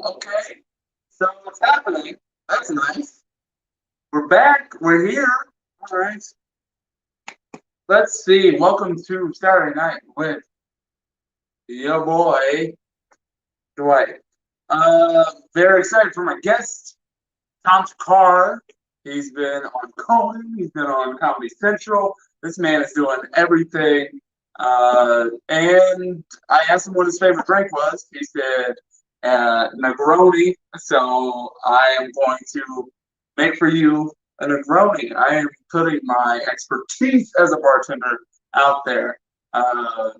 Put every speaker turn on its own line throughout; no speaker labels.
Okay. So what's happening? That's nice. We're back. We're here. All right. Let's see. Welcome to Saturday Night with your boy Dwight. Very excited for my guest, Tom Thakkar. He's been on Conan. He's been on Comedy Central. This man is doing everything. And I asked him what his favorite drink was. He said Negroni. So I am going to make for you a Negroni. I am putting my expertise as a bartender out there. I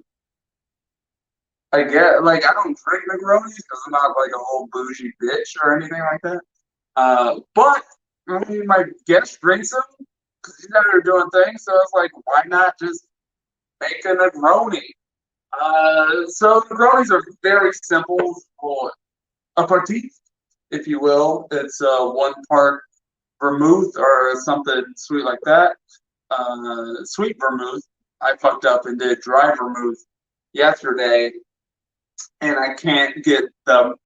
get like I don't drink Negronis because I'm not like a whole bougie bitch or anything like that. But I mean, my guest drinks them because he's out here doing things. So it's like, why not just make a Negroni? So Negronis are very simple for aperitif, if you will. It's one part vermouth or something sweet like that. Sweet vermouth. I fucked up and did dry vermouth yesterday, and I can't get that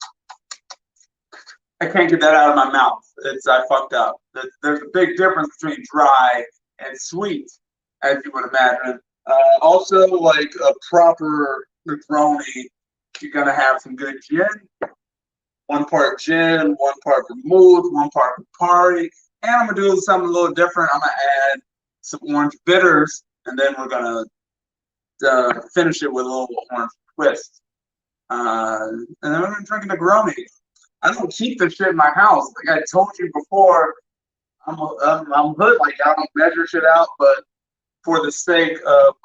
out of my mouth. I fucked up. There's a big difference between dry and sweet, as you would imagine. Also, like a proper Negroni, you're gonna have some good gin. One part gin, one part vermouth, one part Campari, and I'm gonna do something a little different. I'm gonna add some orange bitters, and then we're gonna finish it with a little orange twist. And then we're gonna drink a Negroni. I don't keep this shit in my house. Like I told you before, I'm hood. Like I don't measure shit out, but for the sake of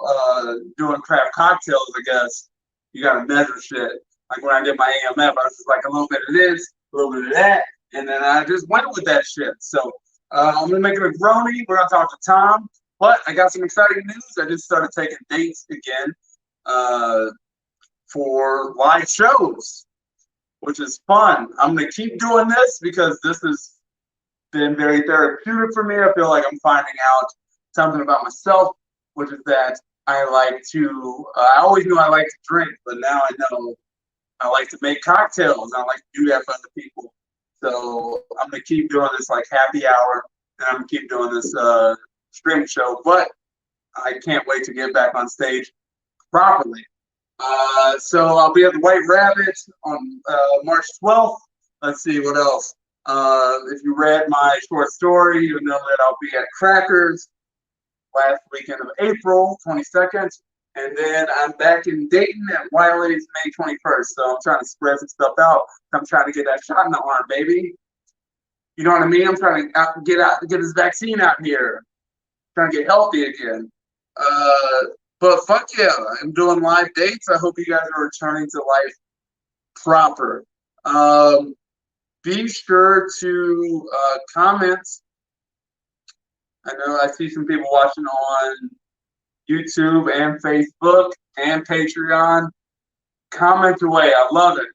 doing craft cocktails, I guess you gotta measure shit. Like when I did my AMF, I was just like a little bit of this, a little bit of that, and then I just went with that shit. So I'm gonna make a Negroni. We're gonna talk to Tom, but I got some exciting news. I just started taking dates again for live shows, which is fun. I'm gonna keep doing this because this has been very therapeutic for me. I feel like I'm finding out something about myself, which is that I like to. I always knew I like to drink, but now I know I like to make cocktails. And I like to do that for other people. So I'm gonna keep doing this like happy hour, and I'm gonna keep doing this stream show. But I can't wait to get back on stage properly. So I'll be at the White Rabbit on March 12th. Let's see what else. If you read my short story, you know that I'll be at Crackers last weekend of April 22nd. And then I'm back in Dayton at Wiley's May 21st. So I'm trying to spread some stuff out. I'm trying to get that shot in the arm, baby. You know what I mean? I'm trying to get this vaccine out here. Trying to get healthy again. But fuck yeah, I'm doing live dates. I hope you guys are returning to life proper. Be sure to comment. I know I see some people watching on YouTube and Facebook and Patreon. Comment away. I love it.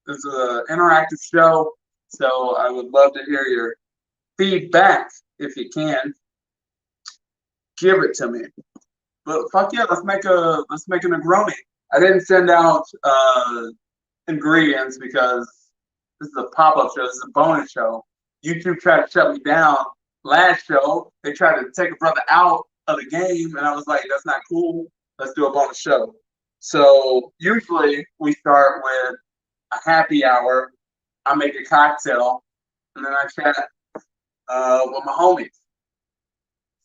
This is an interactive show, so I would love to hear your feedback if you can. Give it to me. But fuck yeah, let's make a Negroni. I didn't send out ingredients because this is a pop-up show. This is a bonus show. YouTube tried to shut me down last show. They tried to take a brother out of the game, and I was like, that's not cool. Let's do a bonus show. So usually we start with a happy hour. I make a cocktail, and then I chat with my homies.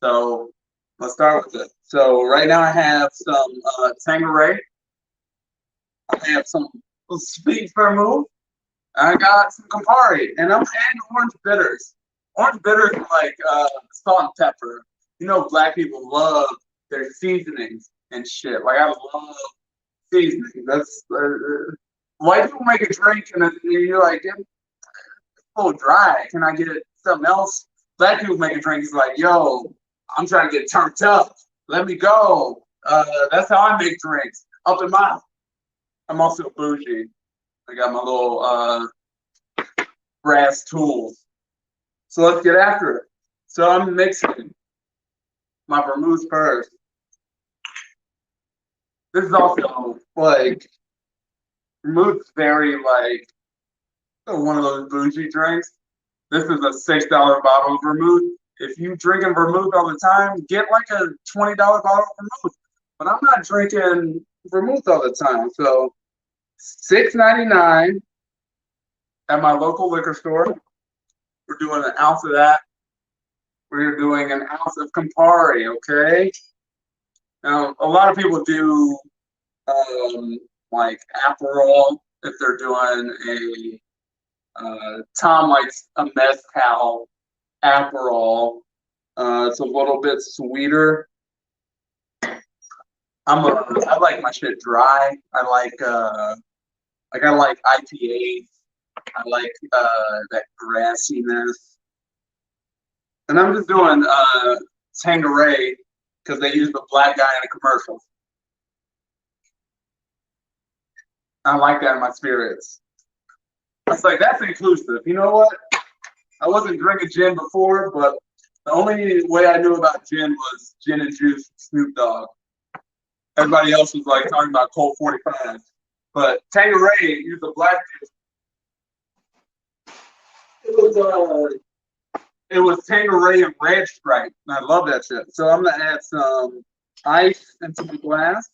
So let's start with it. So right now I have some Tanqueray. I have some sweet vermouth. I got some Campari, and I'm adding orange bitters. Orange bitters are like salt and pepper. You know, black people love their seasonings and shit. Like I love seasoning. That's white people make a drink and you're like, it's a little dry. Can I get something else? Black people make a drink. It's like, yo, I'm trying to get turned up. Let me go. That's how I make drinks. Up in my. I'm also bougie. I got my little brass tools. So let's get after it. So I'm mixing my vermouth first. This is also like vermouth's very like one of those bougie drinks. This is a $6 bottle of vermouth. If you drinking vermouth all the time, get like a $20 bottle of vermouth. But I'm not drinking vermouth all the time, so $6.99 at my local liquor store. We're doing an ounce of that. We're doing an ounce of Campari, okay? Now, a lot of people do like Aperol if they're doing a Tom likes a mezcal Aperol. It's a little bit sweeter. I like my shit dry. I like IPAs. I like that grassiness. And I'm just doing Tanqueray because they use the black guy in the commercials. I like that in my spirits. It's like, that's inclusive. You know what? I wasn't drinking gin before, but the only way I knew about gin was gin and juice, Snoop Dogg. Everybody else was like talking about Colt 45. But Tanqueray used the black juice. It was Tanqueray and Red Stripe. And I love that shit. So I'm gonna add some ice into the glass.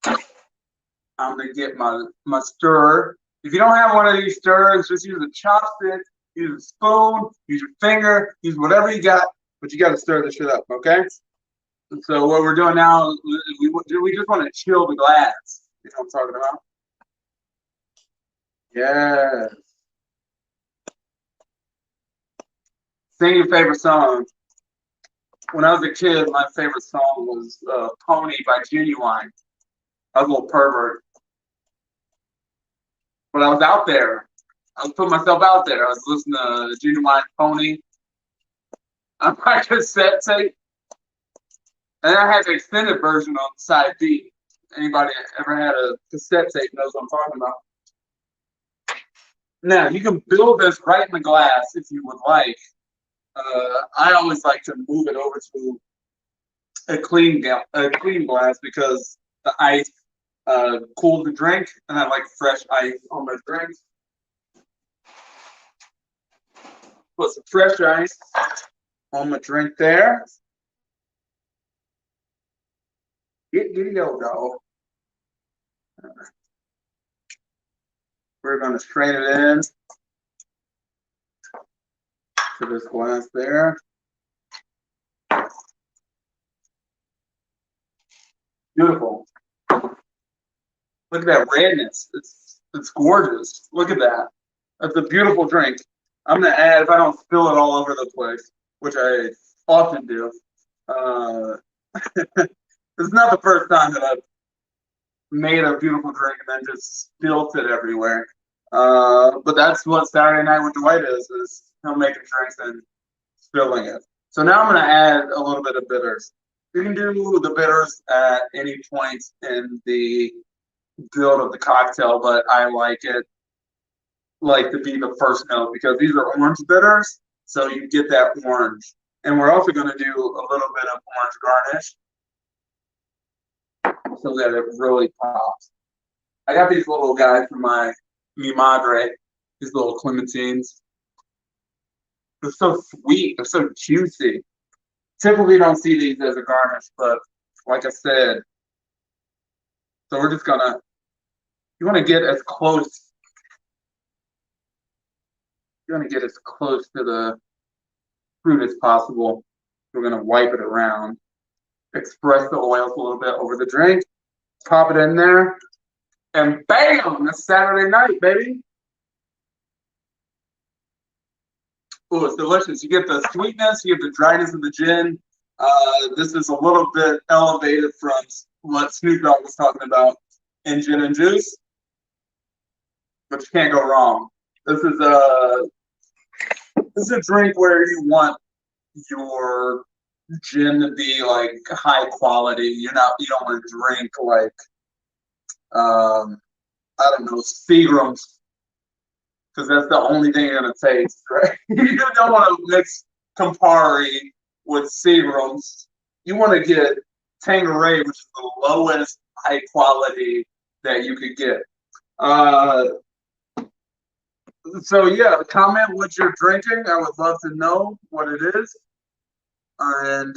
I'm gonna get my stirrer. If you don't have one of these stirrers, just use a chopstick, use a spoon, use your finger, use whatever you got, but you got to stir this shit up, okay? And so what we're doing now, we just want to chill the glass. You know what I'm talking about? Yes. Sing your favorite song. When I was a kid, my favorite song was Pony by Genuine. I was a little pervert. But I was out there. I was putting myself out there. I was listening to Genuine Pony on my cassette tape. And I had the extended version on side B. Anybody ever had a cassette tape knows what I'm talking about. Now, you can build this right in the glass if you would like. I always like to move it over to a clean glass because the ice cools the drink, and I like fresh ice on my drinks. Put some fresh ice on my drink there. Get go. We're going to strain it in to this glass there. Beautiful. Look at that redness. It's gorgeous. Look at that. That's a beautiful drink. I'm gonna add, if I don't spill it all over the place, which I often do. It's not the first time that I've made a beautiful drink and then just spilt it everywhere. But that's what Saturday Night with Dwight is him making drinks and spilling it. So now I'm gonna add a little bit of bitters. You can do the bitters at any point in the build of the cocktail, but I like it to be the first note because these are orange bitters, so you get that orange. And we're also going to do a little bit of orange garnish so that it really pops. I got these little guys from mi madre, these little clementines. They're so sweet, they're so juicy. Typically don't see these as a garnish, but like I said, so we're just gonna, you want to get as close. You want to get as close to the fruit as possible. We're going to wipe it around, express the oils a little bit over the drink, pop it in there, and bam! That's Saturday night, baby. Oh, it's delicious. You get the sweetness, you get the dryness of the gin. This is a little bit elevated from what Snoop Dogg was talking about in gin and juice, but you can't go wrong. This is a drink where you want your gin to be like high quality. You don't want to drink like I don't know, Seagram's, because that's the only thing you're gonna taste, right? You don't want to mix Campari with Seagram's. You want to get Tanqueray, which is the lowest high quality that you could get. So yeah, comment what you're drinking. I would love to know what it is. And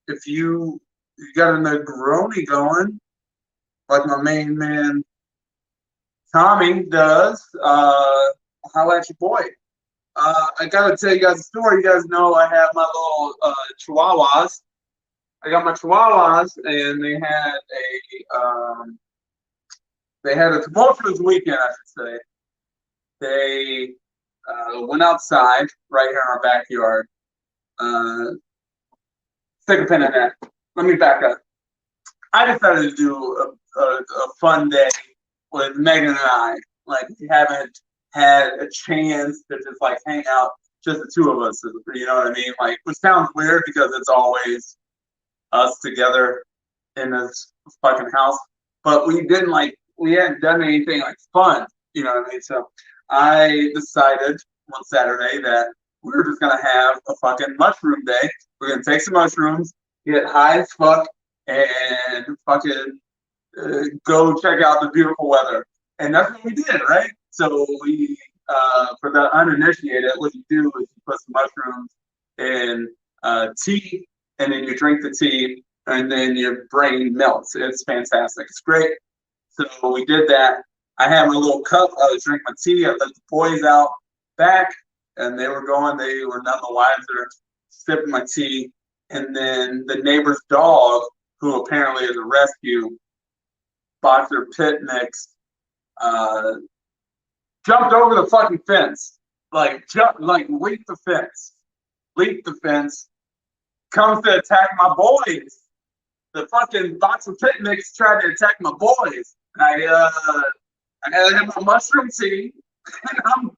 if you got a Negroni going, like my main man Tommy does, holla at your boy. I gotta tell you guys a story. You guys know I have my little chihuahuas. I got my chihuahuas, and they had a tumultuous weekend, I should say. They went outside right here in our backyard. Uh, Stick a pin in that. Let me back up. I decided to do a fun day with Megan and I. Like, we haven't had a chance to just like hang out, just the two of us. You know what I mean? Like, which sounds weird because it's always us together in this fucking house. But we hadn't done anything like fun. You know what I mean? So I decided one Saturday that we were just gonna have a fucking mushroom day. We're gonna take some mushrooms, get high as fuck, and fucking go check out the beautiful weather. And that's what we did, right? So for the uninitiated, what you do is you put some mushrooms in tea, and then you drink the tea, and then your brain melts. It's fantastic. It's great. So we did that. I had my little cup. I was drinking my tea. I let the boys out back, and they were going. They were none the wiser, sipping my tea. And then the neighbor's dog, who apparently is a rescue, boxer pit mix, uh, jumped over the fucking fence. Leaped the fence, comes to attack my boys. The fucking boxer pit mix tried to attack my boys. I had my mushroom tea, and I'm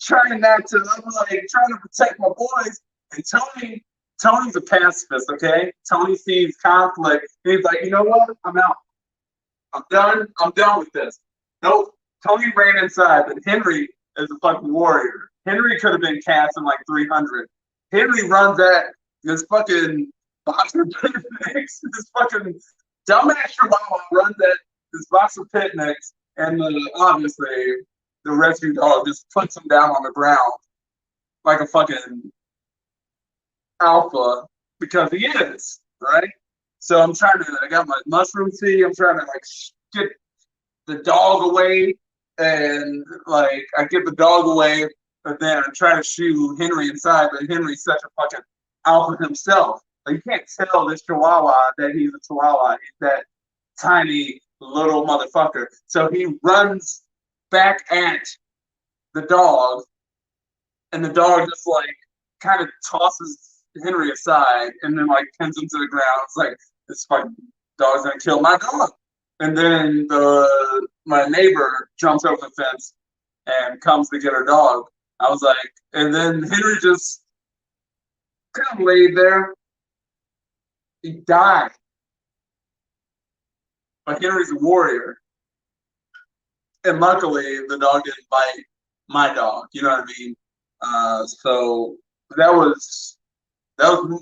trying to protect my boys. And Tony's a pacifist, okay? Tony sees conflict. He's like, you know what? I'm out. I'm done. I'm done with this. Nope. Tony ran inside, but Henry is a fucking warrior. Henry could have been casting like 300. Henry runs at this fucking boxer pit mix. This fucking dumbass chihuahua runs at this boxer pit mix, and obviously the rescue dog just puts him down on the ground like a fucking alpha, because he is, right? So I got my mushroom tea. I'm trying to like get the dog away, and like I get the dog away, but then I try to shoot Henry inside, but Henry's such a fucking alpha himself. Like, you can't tell this chihuahua that he's a chihuahua. He's that tiny little motherfucker. So he runs back at the dog, and the dog just like kind of tosses Henry aside and then like pins him to the ground. It's like, this fucking dog's gonna kill my dog. And then my neighbor jumps over the fence and comes to get her dog. I was like, and then Henry just kind of laid there. He died. But Henry's a warrior. And luckily, the dog didn't bite my dog. You know what I mean? So that was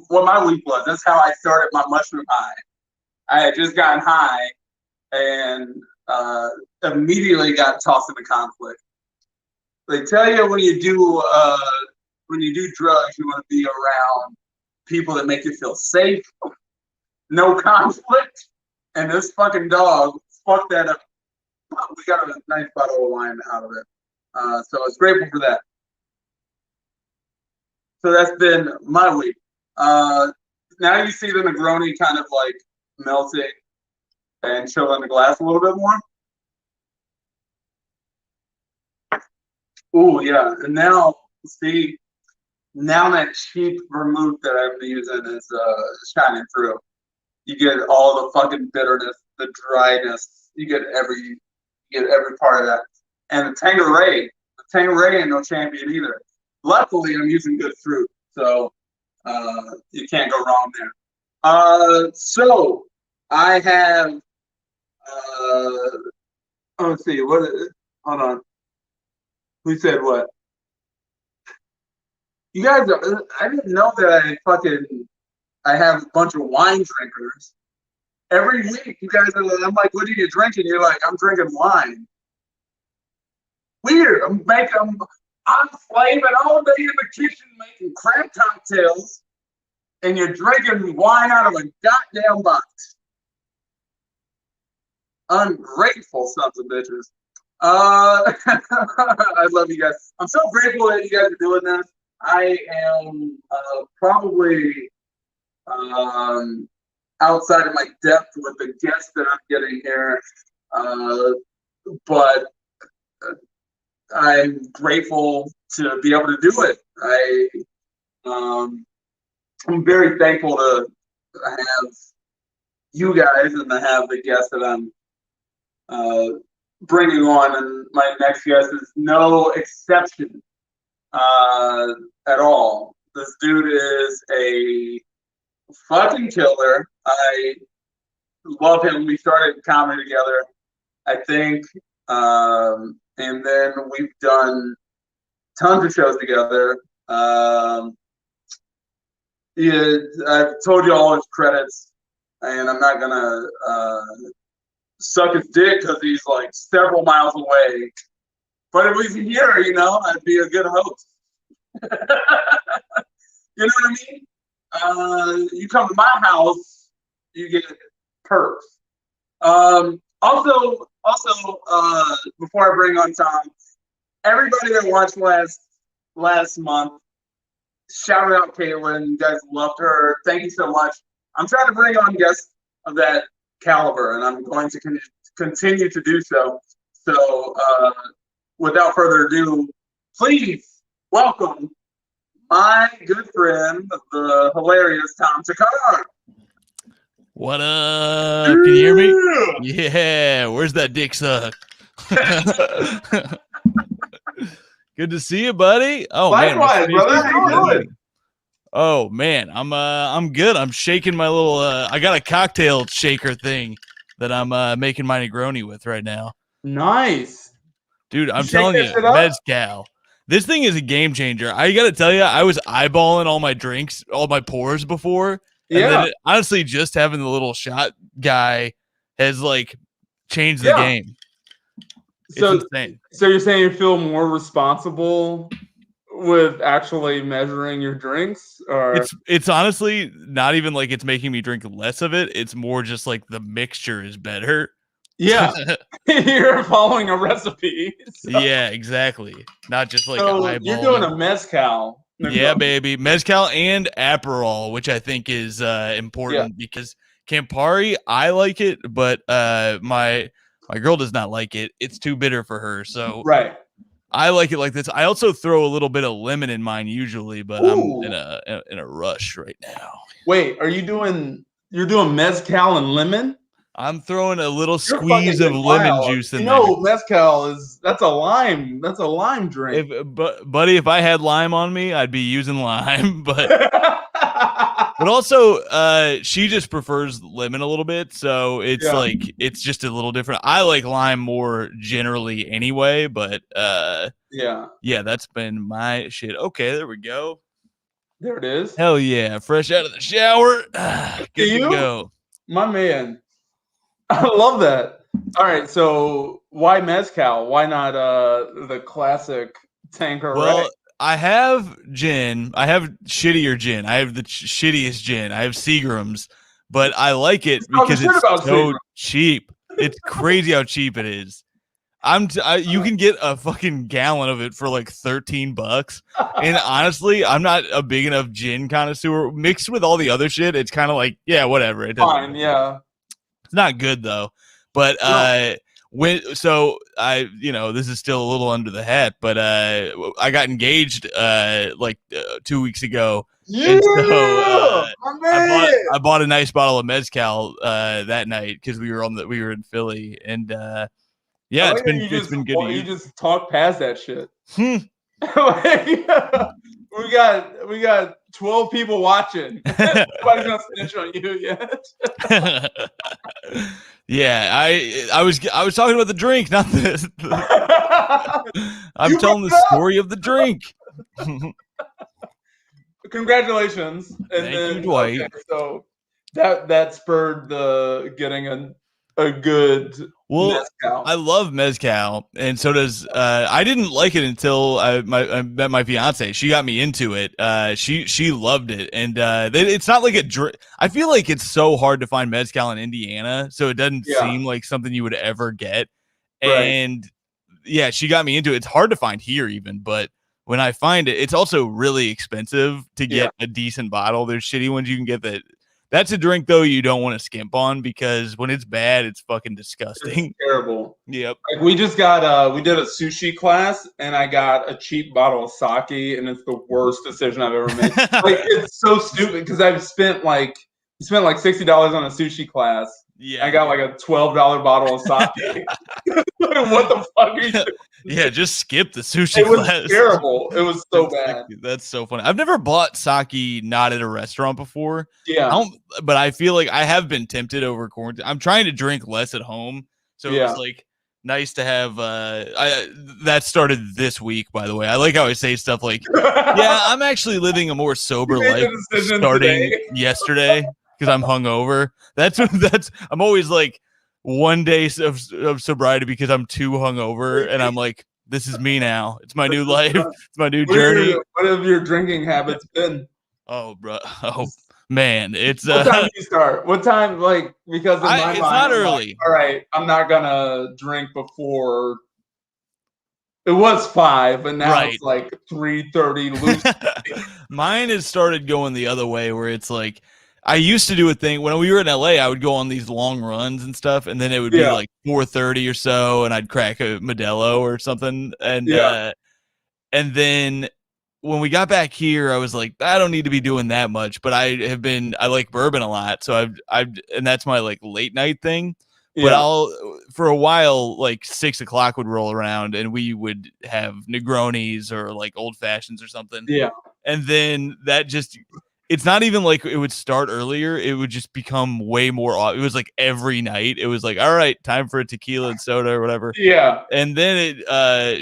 what my week was. That's how I started my mushroom high. I had just gotten high and immediately got tossed into conflict. They tell you when you do drugs, you want to be around people that make you feel safe, no conflict. And this fucking dog fucked that up. We got a nice bottle of wine out of it. So I was grateful for that. So that's been my week. Now you see the Negroni kind of like melting and chill in the glass a little bit more. Oh yeah, and now see, now that cheap vermouth that I'm using is shining through. You get all the fucking bitterness, the dryness. You get every part of that. And the Tanqueray ain't no champion either. Luckily, I'm using good fruit, so you can't go wrong there. So I have. Let's see. Hold on. Who said what? You guys, I didn't know that I have a bunch of wine drinkers. Every week, you guys I'm like, what are you drinking? You're like, I'm drinking wine. weird. I'm slaving all day in the kitchen making crab cocktails, and you're drinking wine out of a goddamn box. Ungrateful sons of bitches. I love you guys. I'm so grateful that you guys are doing this. I am probably outside of my depth with the guests that I'm getting here, but I'm grateful to be able to do it. I'm very thankful to have you guys and to have the guests that I'm bringing on, and my next guest is no exception at all. This dude is a fucking killer. I love him. We started comedy together, I think, and then we've done tons of shows together. Yeah, I've told you all his credits, and I'm not gonna suck his dick because he's like several miles away. But if he's here, you know, I'd be a good host. You know what I mean? You come to my house, you get perks. Also, before I bring on Tom, everybody that watched last month, shout out Caitlin. You guys loved her. Thank you so much. I'm trying to bring on guests of that caliber, and I'm going to continue to do so. So, without further ado, please welcome my good friend, the hilarious Tom Thakkar.
What up? Can you hear me? Yeah. Where's that dick suck? Good to see you, buddy. Oh,
likewise,
man,
brother. How you doing?
Oh man, I'm good. I'm shaking my little I got a cocktail shaker thing that I'm making my Negroni with right now.
Nice.
Dude, I'm telling you, Mezcal. This thing is a game changer. I got to tell you, I was eyeballing all my drinks, all my pours before. And then honestly, just having the little shot guy has like changed the game. It's insane.
So you're saying you feel more responsible with actually measuring your drinks, or
it's honestly not even like it's making me drink less of it. It's more just like the mixture is better.
Yeah. You're following a recipe.
So. Yeah, exactly. Not just like
you're doing a mezcal.
Yeah, baby. Mezcal and Aperol, which I think is important because Campari, I like it, but my girl does not like it. It's too bitter for her. So I like it like this. I also throw a little bit of lemon in mine usually, but I'm in a rush right now.
Wait, you're doing mezcal and lemon?
I'm throwing a little squeeze of lemon juice in there.
You know, mezcal that's a lime drink.
Buddy, if I had lime on me, I'd be using lime, but also she just prefers lemon a little bit, so it's like it's just a little different. I like lime more generally anyway, but yeah, that's been my shit. Okay, there we go.
There it is.
Hell yeah, fresh out of the shower. Good to go.
My man. I love that. All right, so why mezcal? Why not the classic Tanqueray?
Well, I have gin. I have shittier gin. I have the shittiest gin. I have Seagram's, but I like it because it's so cheap. It's crazy how cheap it is. You can get a fucking gallon of it for like $13. And honestly, I'm not a big enough gin connoisseur. Mixed with all the other shit, it's kind of like, yeah, whatever. It doesn't
fine, yeah.
It's not good though. But this is still a little under the hat, but I got engaged like 2 weeks ago.
Yeah,
and so I bought a nice bottle of mezcal that night because we were in Philly, and it's been good.
You just talk past that shit. We got 12 people watching. Nobody's gonna snitch on you yet.
Yeah, I was talking about the drink, not this. I'm telling the story of the drink.
Congratulations.
Thank you, Dwight.
Okay, so that spurred the getting a good mezcal.
I love mezcal, and so does I didn't like it until I met my fiance. She got me into it. She loved it, and it's not like a drink. I feel like it's so hard to find mezcal in Indiana, so it doesn't seem like something you would ever get.
Right.
And yeah, she got me into it. It's hard to find here even, but when I find it, it's also really expensive to get a decent bottle. There's shitty ones you can get that. That's a drink though you don't want to skimp on, because when it's bad, it's fucking disgusting.
It's terrible.
Yep.
Like we just got we did a sushi class, and I got a cheap bottle of sake, and it's the worst decision I've ever made. Like it's so stupid because I've spent like $60 on a sushi class.
Yeah.
I got like a $12 bottle of sake. What the fuck are you doing?
Yeah, just skip the sushi class.
It was terrible. It was so bad.
That's so funny. I've never bought sake not at a restaurant before.
Yeah.
But I feel like I have been tempted over quarantine. I'm trying to drink less at home. So it was like nice to have that started this week, by the way. I like how I say stuff like, yeah, I'm actually living a more sober life starting yesterday because I'm hungover. I'm always like one day of sobriety because I'm too hungover, and I'm like, this is me now. It's my new life. It's my new journey.
What have your drinking habits been?
Oh, bro. Oh, man. It's
what time do you start? What time? Like, because in my mind,
it's not early.
Like, all right, I'm not gonna drink before. It was 5, and now it's like 3:30. Loose.
Mine has started going the other way, where it's like, I used to do a thing when we were in LA. I would go on these long runs and stuff, and then it would be like 4:30 or so, and I'd crack a Modelo or something, and then when we got back here, I was like, I don't need to be doing that much, but I like bourbon a lot, so and that's my like late night thing. But for a while, like 6 o'clock would roll around, and we would have Negronis or like old fashions or something.
Yeah,
and then that just. It's not even like it would start earlier. It would just become way more. It was like every night. It was like, all right, time for a tequila and soda or whatever.
Yeah.
And then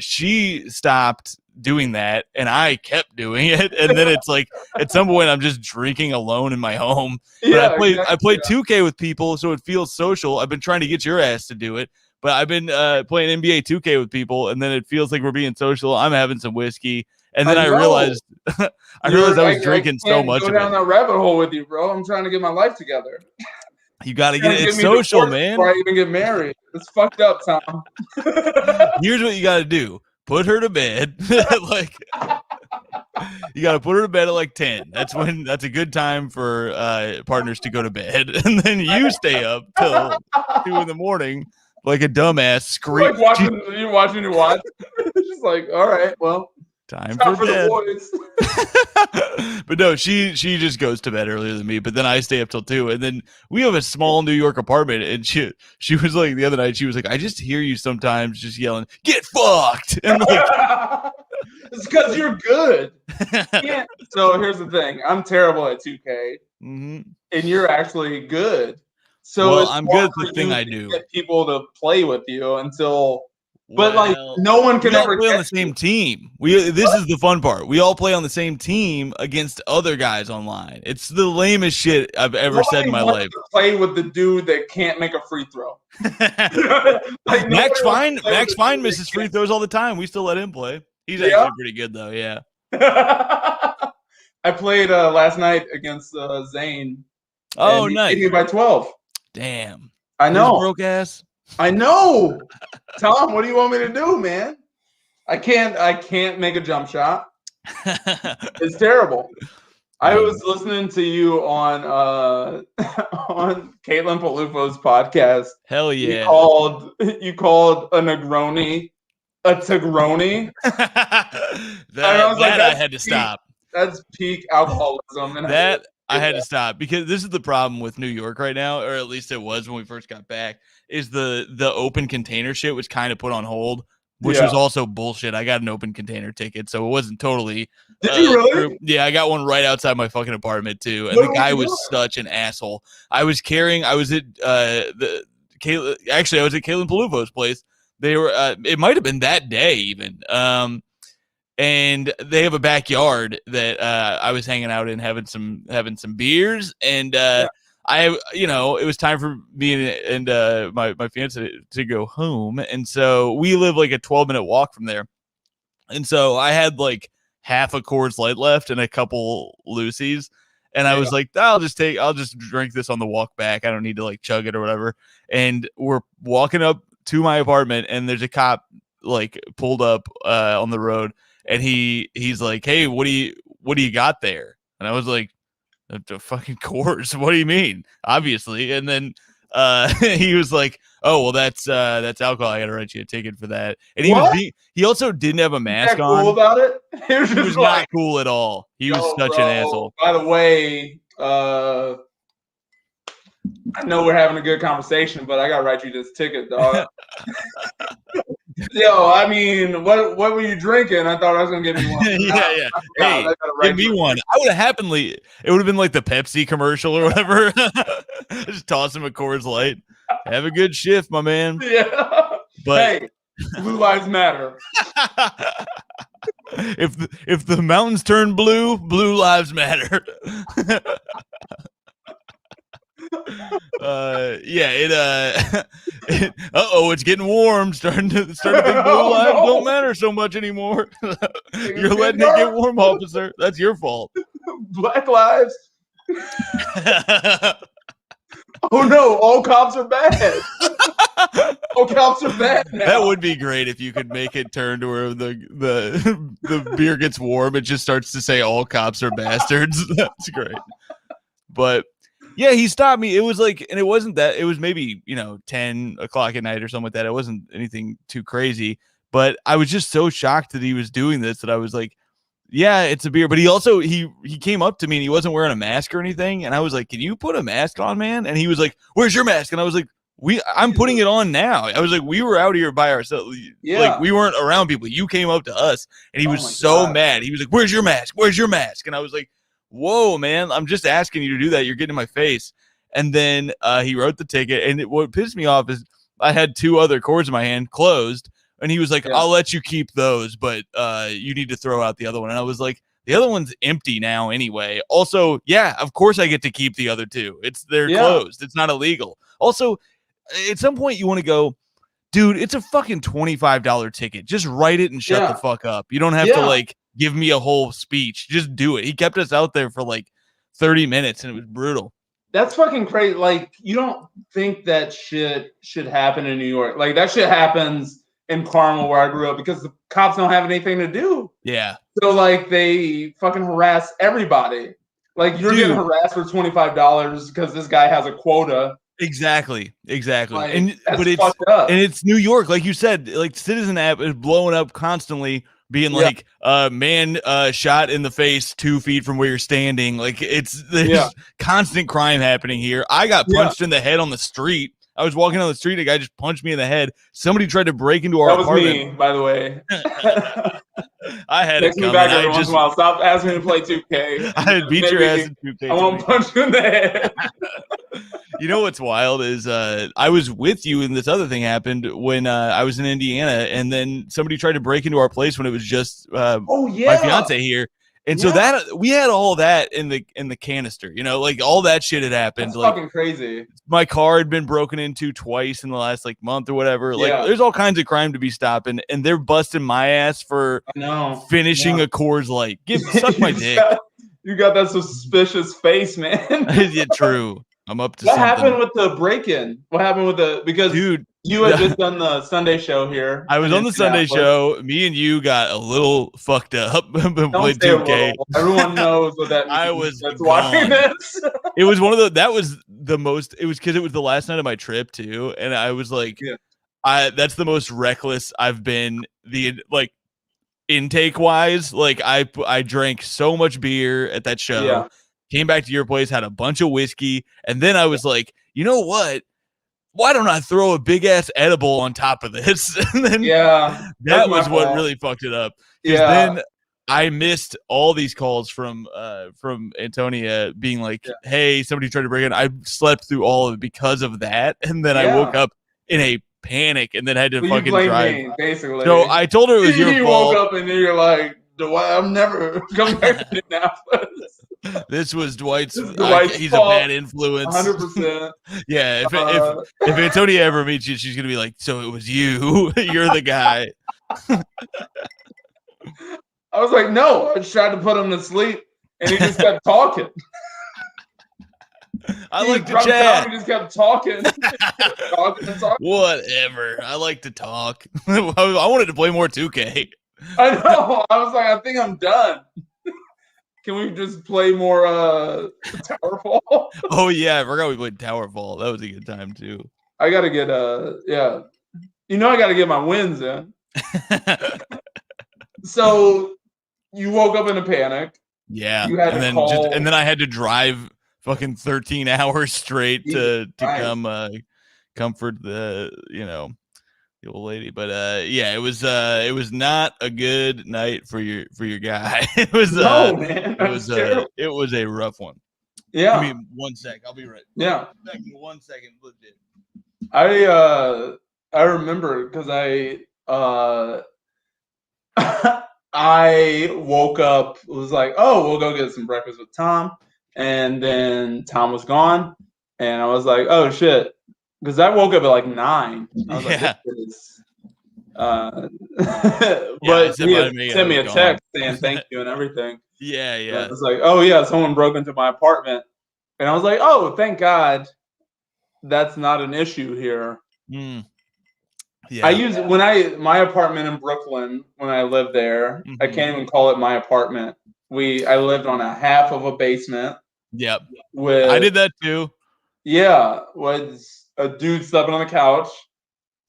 she stopped doing that, and I kept doing it. And then it's like at some point I'm just drinking alone in my home. But I play 2K with people, so it feels social. I've been trying to get your ass to do it, but I've been playing NBA 2K with people, and then it feels like we're being social. I'm having some whiskey. And then I realized I was drinking so much.
Go down that rabbit hole with you, bro. I'm trying to get my life together.
You got to get it. It's social, man.
Before I even get married, it's fucked up, Tom.
Here's what you got to do: put her to bed. Like you got to put her to bed at like 10. That's a good time for partners to go to bed, and then you stay up till 2 in the morning. Like a dumbass scream.
Like you're watching your watch. It's just like, all right, well.
Time for bed.
The boys.
But no, she just goes to bed earlier than me. But then I stay up till 2, and then we have a small New York apartment. And she was like the other night. She was like, I just hear you sometimes just yelling, "Get fucked!" And like,
it's because you're good. So here's the thing: I'm terrible at 2K, and you're actually good. So
I'm good at the thing I do.
Get people to play with you until. But like no one can ever
play on the same team. This is the fun part. We all play on the same team against other guys online. It's the lamest shit I've ever said in my life.
Play with the dude that can't make a free throw.
Like, Max Fine misses free throws all the time. We still let him play. He's actually pretty good though. Yeah.
I played last night against Zane.
Oh, nice.
He beat me by 12.
Damn.
I know.
Broke ass.
I know. Tom, what do you want me to do, man? I can't make a jump shot. It's terrible. I was listening to you on Caitlin Palufo's podcast.
Hell yeah.
You called a Negroni a Tigroni.
I had to stop.
That's peak alcoholism.
I had to stop because this is the problem with New York right now, or at least it was when we first got back, is the open container shit was kind of put on hold, which was also bullshit. I got an open container ticket, so it wasn't totally.
Did you really?
Yeah, I got one right outside my fucking apartment too, and the guy was such an asshole. I was at Caitlin Palufo's place. They were it might have been that day even. And they have a backyard that I was hanging out in, having some beers, and it was time for me and my fiance to go home, and so we live like a 12-minute walk from there, and so I had like half a Coors Light left and a couple Lucy's, and I was like, I'll just drink this on the walk back. I don't need to like chug it or whatever. And we're walking up to my apartment, and there's a cop like pulled up on the road, and he's like, hey, what do you got there? And I was like, the fucking Coors. What do you mean? Obviously. And then he was like, oh, well, that's alcohol. I gotta write you a ticket for that. And he also didn't have a mask on.
Cool about it?
He was not cool at all. He was such an asshole.
By the way, I know we're having a good conversation, but I gotta write you this ticket, dog. Yo, I mean, what were you drinking? I thought I was gonna give you one.
Yeah. Hey, give me one. I would have it would have been like the Pepsi commercial or whatever. Just toss him a Coors Light. Have a good shift, my man.
Yeah.
But
hey, blue lives matter.
If the mountains turn blue, blue lives matter. It's getting warm. Starting to think blue lives don't matter so much anymore. You're letting it get warm, officer. That's your fault.
Black lives. Oh no, all cops are bad. All cops are bad now.
That would be great if you could make it turn to where the beer gets warm. It just starts to say all cops are bastards. That's great. But yeah, he stopped me. It was like, and it wasn't that, it was maybe, 10 o'clock at night or something like that. It wasn't anything too crazy, but I was just so shocked that he was doing this that I was like, yeah, it's a beer. But he also, he came up to me and he wasn't wearing a mask or anything. And I was like, can you put a mask on, man? And he was like, where's your mask? And I was like, I'm putting it on now. I was like, we were out here by ourselves.
Yeah.
Like, we weren't around people. You came up to us and he was so mad. He was like, where's your mask? Where's your mask? And I was like, whoa, man, I'm just asking you to do that. You're getting in my face. And then he wrote the ticket. And what pissed me off is I had 2 other Coors in my hand closed. And he was like, I'll let you keep those, but you need to throw out the other one. And I was like, the other one's empty now anyway. Also, yeah, of course I get to keep the other 2. They're closed. It's not illegal. Also, at some point you want to go, dude, it's a fucking $25 ticket. Just write it and shut the fuck up. You don't have to like give me a whole speech. Just do it. He kept us out there for like 30 minutes and it was brutal.
That's fucking crazy. Like, you don't think that shit should happen in New York. Like, that shit happens in Carmel where I grew up because the cops don't have anything to do. Yeah. So, like, they fucking harass everybody. Like, you're getting harassed for $25 because this guy has a quota.
Exactly.
Like, but
it's New York, like you said. Like, Citizen app is blowing up constantly, being like, man shot in the face 2 feet from where you're standing. Like, there's constant crime happening here. I got punched in the head on the street. I was walking down the street, a guy just punched me in the head. Somebody tried to break into our apartment.
That was me, by the way.
I had
it coming. Back every once in a while. Stop asking me to play 2K.
I had beat your ass in 2K.
I won't punch you in the head.
You know what's wild is I was with you and this other thing happened when I was in Indiana, and then somebody tried to break into our place when it was just my fiance here. And so that we had all that in the canister, like all that shit had happened.
That's
like,
fucking crazy.
My car had been broken into twice in the last like month or whatever. Like, there's all kinds of crime to be stopping, and they're busting my ass for finishing a Coors Light. Suck my dick.
You got that suspicious face, man.
Yeah, true. I'm up to
what
something.
Happened with the break-in? What happened with because
dude?
You had just done the Sunday show here.
I was on the Sunday show. Me and you got a little fucked up. Played 2K.
Everyone knows what that means.
I was
watching this.
It was one of the. That was the most. It was because it was the last night of my trip too, and I was like, that's the most reckless I've been. Intake wise, like I drank so much beer at that show. Yeah. Came back to your place, had a bunch of whiskey, and then I was like, you know what? Why don't I throw a big ass edible on top of this? And then that was what really fucked it up. Yeah. Then I missed all these calls from Antonia being like, hey, somebody tried to break in. I slept through all of it because of that. And then I woke up in a panic and then had to fucking drive.
Me, basically.
So I told her it was your fault.
You woke up and you're like, Dwight. I'm never coming back to Indianapolis.
This was Dwight's. He's
fault,
a bad influence.
100%.
Yeah. If Antonia ever meets you, she's gonna be like, "So it was you. You're the guy."
I was like, no. I just tried to put him to sleep, and he just kept talking.
I like to chat.
He just kept talking. talking.
Whatever. I like to talk. I wanted to play more 2K.
I know. I was like, I think I'm done. Can we just play more Towerfall?
Oh yeah, I forgot we played Towerfall. That was a good time too.
I gotta get yeah. I gotta get my wins in. So you woke up in a panic.
Yeah.
You had to call.
And then I had to drive fucking 13 hours straight to come comfort the old lady. But yeah, it was not a good night for your guy. It was
man.
It was a rough one.
Yeah.
Give me 1 sec. I'll be right.
Yeah.
Back in 1 second. Legit.
I remember because I woke up, was like, oh, we'll go get some breakfast with Tom. And then Tom was gone. And I was like, oh, shit. Because I woke up at like 9. I was like, but he had sent me a text saying thank you and everything.
Yeah.
I was like, oh, yeah, someone broke into my apartment. And I was like, oh, thank God that's not an issue here.
Yeah.
I use my apartment in Brooklyn when I lived there. Mm-hmm. I can't even call it my apartment. I lived on a half of a basement.
Yep. I did that too.
Yeah, was a dude slept on the couch,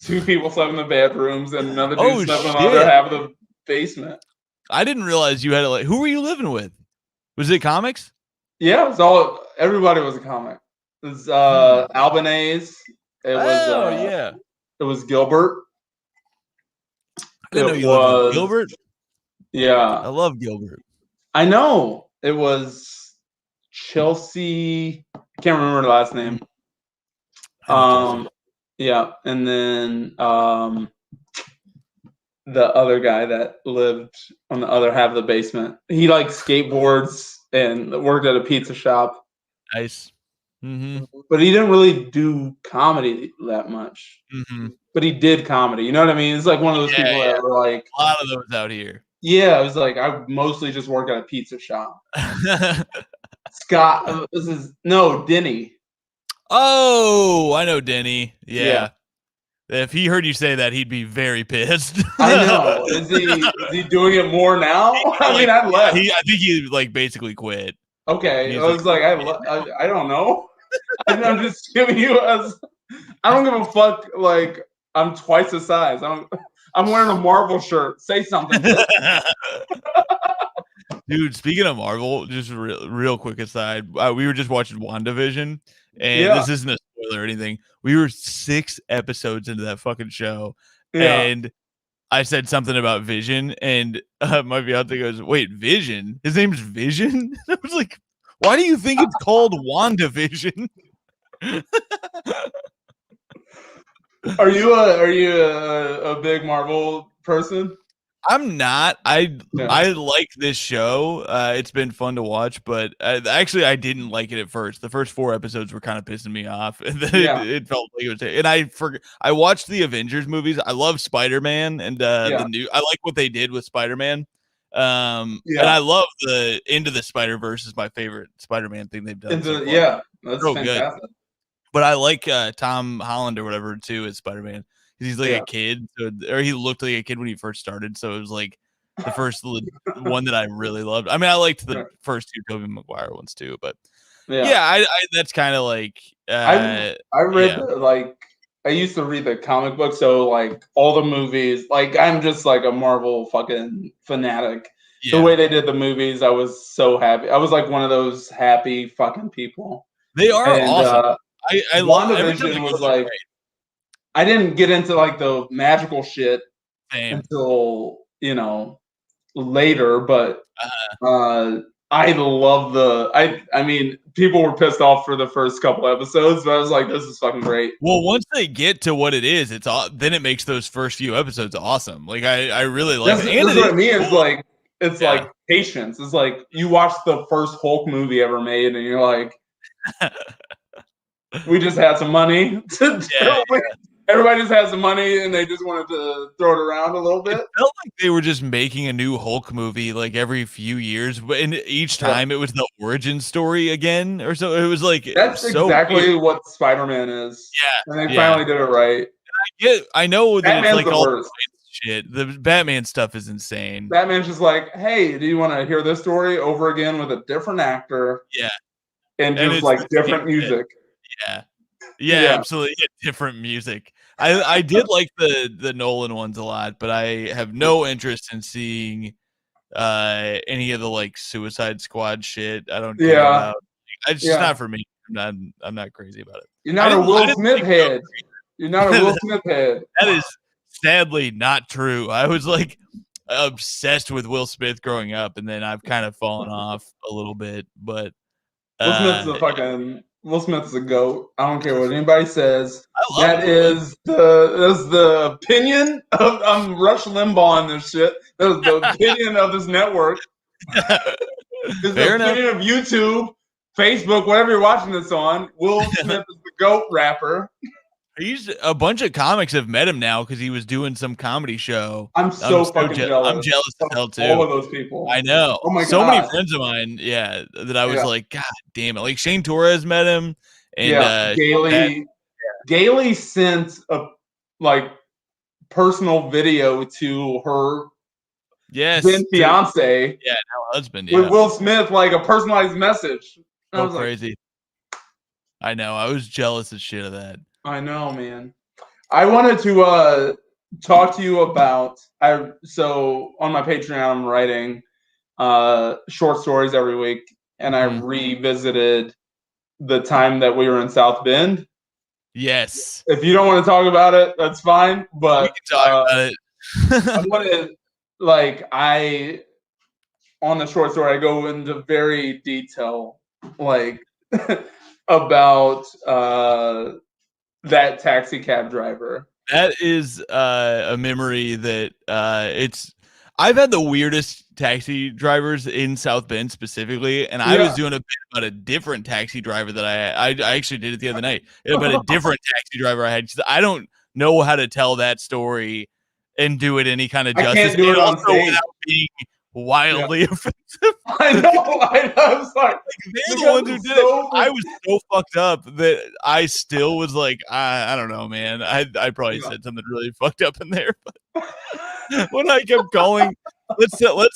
2 people slept in the bedrooms, and another dude slept on the other half of the basement.
I didn't realize you had to who were you living with? Was it comics?
Yeah, it was everybody was a comic. It was Albanese. It was It was Gilbert.
I didn't know you lived with Gilbert.
Yeah.
I love Gilbert.
I know. It was Chelsea. I can't remember the last name. Yeah. And then the other guy that lived on the other half of the basement. He skateboards and worked at a pizza shop.
Nice. Mm-hmm.
But he didn't really do comedy that much.
Mm-hmm.
But he did comedy. You know what I mean? It's like one of those people that were like
a lot of those out here.
Yeah, it was like I mostly just work at a pizza shop. Scott, Denny.
Oh, I know Denny. Yeah. If he heard you say that, he'd be very pissed.
I know. Is he doing it more now? I mean, I left.
I think he basically quit.
Okay, I was like, I don't know. I'm just giving you I don't give a fuck. Like I'm twice the size. I'm wearing a Marvel shirt. Say something.
Dude, speaking of Marvel, just real quick aside, we were just watching WandaVision, and this isn't a spoiler or anything. We were 6 episodes into that fucking show, and I said something about Vision, and my fiance goes, "Wait, Vision? His name's Vision?" I was like, "Why do you think it's called WandaVision?"
Are you a big Marvel person?
I'm not. I like this show. It's been fun to watch, but actually, I didn't like it at first. The first 4 episodes were kind of pissing me off. And then it felt like it was. And I watched the Avengers movies. I love Spider-Man, and I like what they did with Spider-Man. And I love the Into the Spider-Verse is my favorite Spider-Man thing they've done.
That's
so
fantastic.
Good. But I like Tom Holland or whatever too as Spider-Man. He's like a kid, or he looked like a kid when he first started. So it was like the first one that I really loved. I mean, I liked the first 2 Tobey Maguire ones too, but I that's kind of like
I read I used to read the comic book, so like all the movies, like I'm just like a Marvel fucking fanatic. The way they did the movies, I was so happy. I was like one of those happy fucking people.
They are awesome. I love
WandaVision was like. Great. I didn't get into like the magical shit until later, but I love I mean, people were pissed off for the first couple episodes, but I was like, this is fucking great.
Well, once they get to what it is, then it makes those first few episodes awesome. Like I really like it.
That's what I mean. It's like it's like patience. It's like you watch the first Hulk movie ever made, and you're like, we just had some money. Everybody just has some money, and they just wanted to throw it around a little bit.
It felt like they were just making a new Hulk movie like every few years, but each time it was the origin story again, or so. It was like
that's exactly what Spider-Man is.
Yeah,
and they finally did it right.
I know that
Batman's
it's like all
worst.
shit. The Batman stuff is insane.
Batman's just like, hey, do you want to hear this story over again with a different actor?
Yeah,
and just like different music.
Yeah, absolutely. Different music. I did like the Nolan ones a lot, but I have no interest in seeing any of the like Suicide Squad shit. I don't care about. It's just not for me. I'm not crazy about it.
You're not a Will Smith head. You're not a Will Smith head.
That is sadly not true. I was like obsessed with Will Smith growing up, and then I've kind of fallen off a little bit. But
Will Smith is a GOAT. I don't care what anybody says. That is the opinion of Rush Limbaugh on this shit. That was the opinion of this network. It's the opinion of YouTube, Facebook, whatever you're watching this on. Will Smith is the GOAT rapper.
A bunch of comics have met him now because he was doing some comedy show.
I'm so fucking jealous.
I'm jealous as hell too.
All of those people.
I know.
Oh my
so
God.
many friends of mine, that I was like, God damn it. Like Shane Torres met him. And
Gailey sent a personal video to her then fiance.
Now husband.
With Will Smith, like a personalized message.
So crazy. I know. I was jealous as shit of that.
I know, man. I wanted to talk to you about so on my Patreon I'm writing short stories every week, and I revisited the time that we were in South Bend.
Yes.
If you don't want to talk about it, that's fine. But
we can talk about it.
I wanted, on the short story, I go into very detail, about that taxi cab driver.
That is a memory that I've had the weirdest taxi drivers in South Bend specifically, and I was doing a bit about a different taxi driver that I actually did it the other night. About a different taxi driver I had. I don't know how to tell that story and do it any kind of justice.
I can't do it on stage
without being wildly offensive.
I know. I'm sorry.
They're the ones who did it. I was so fucked up that I still was like, I don't know, man. I probably said something really fucked up in there. But when I kept calling, let's tell it.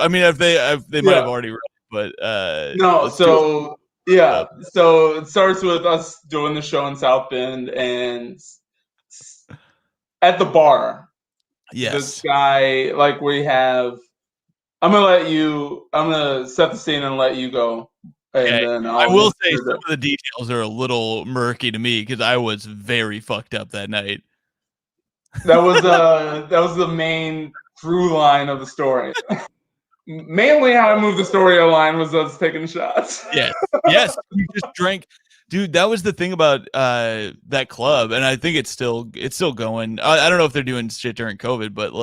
I mean, if they might have already read it, but
no. So so it starts with us doing the show in South Bend, and at the bar.
Yes.
This guy, I'm gonna set the scene and let you go. And then
I will say some of the details are a little murky to me because I was very fucked up that night.
That was the main through line of the story. Mainly how I moved the story line was us taking shots.
Yes. You just drank. Dude, that was the thing about that club, and I think it's still going. I don't know if they're doing shit during COVID, but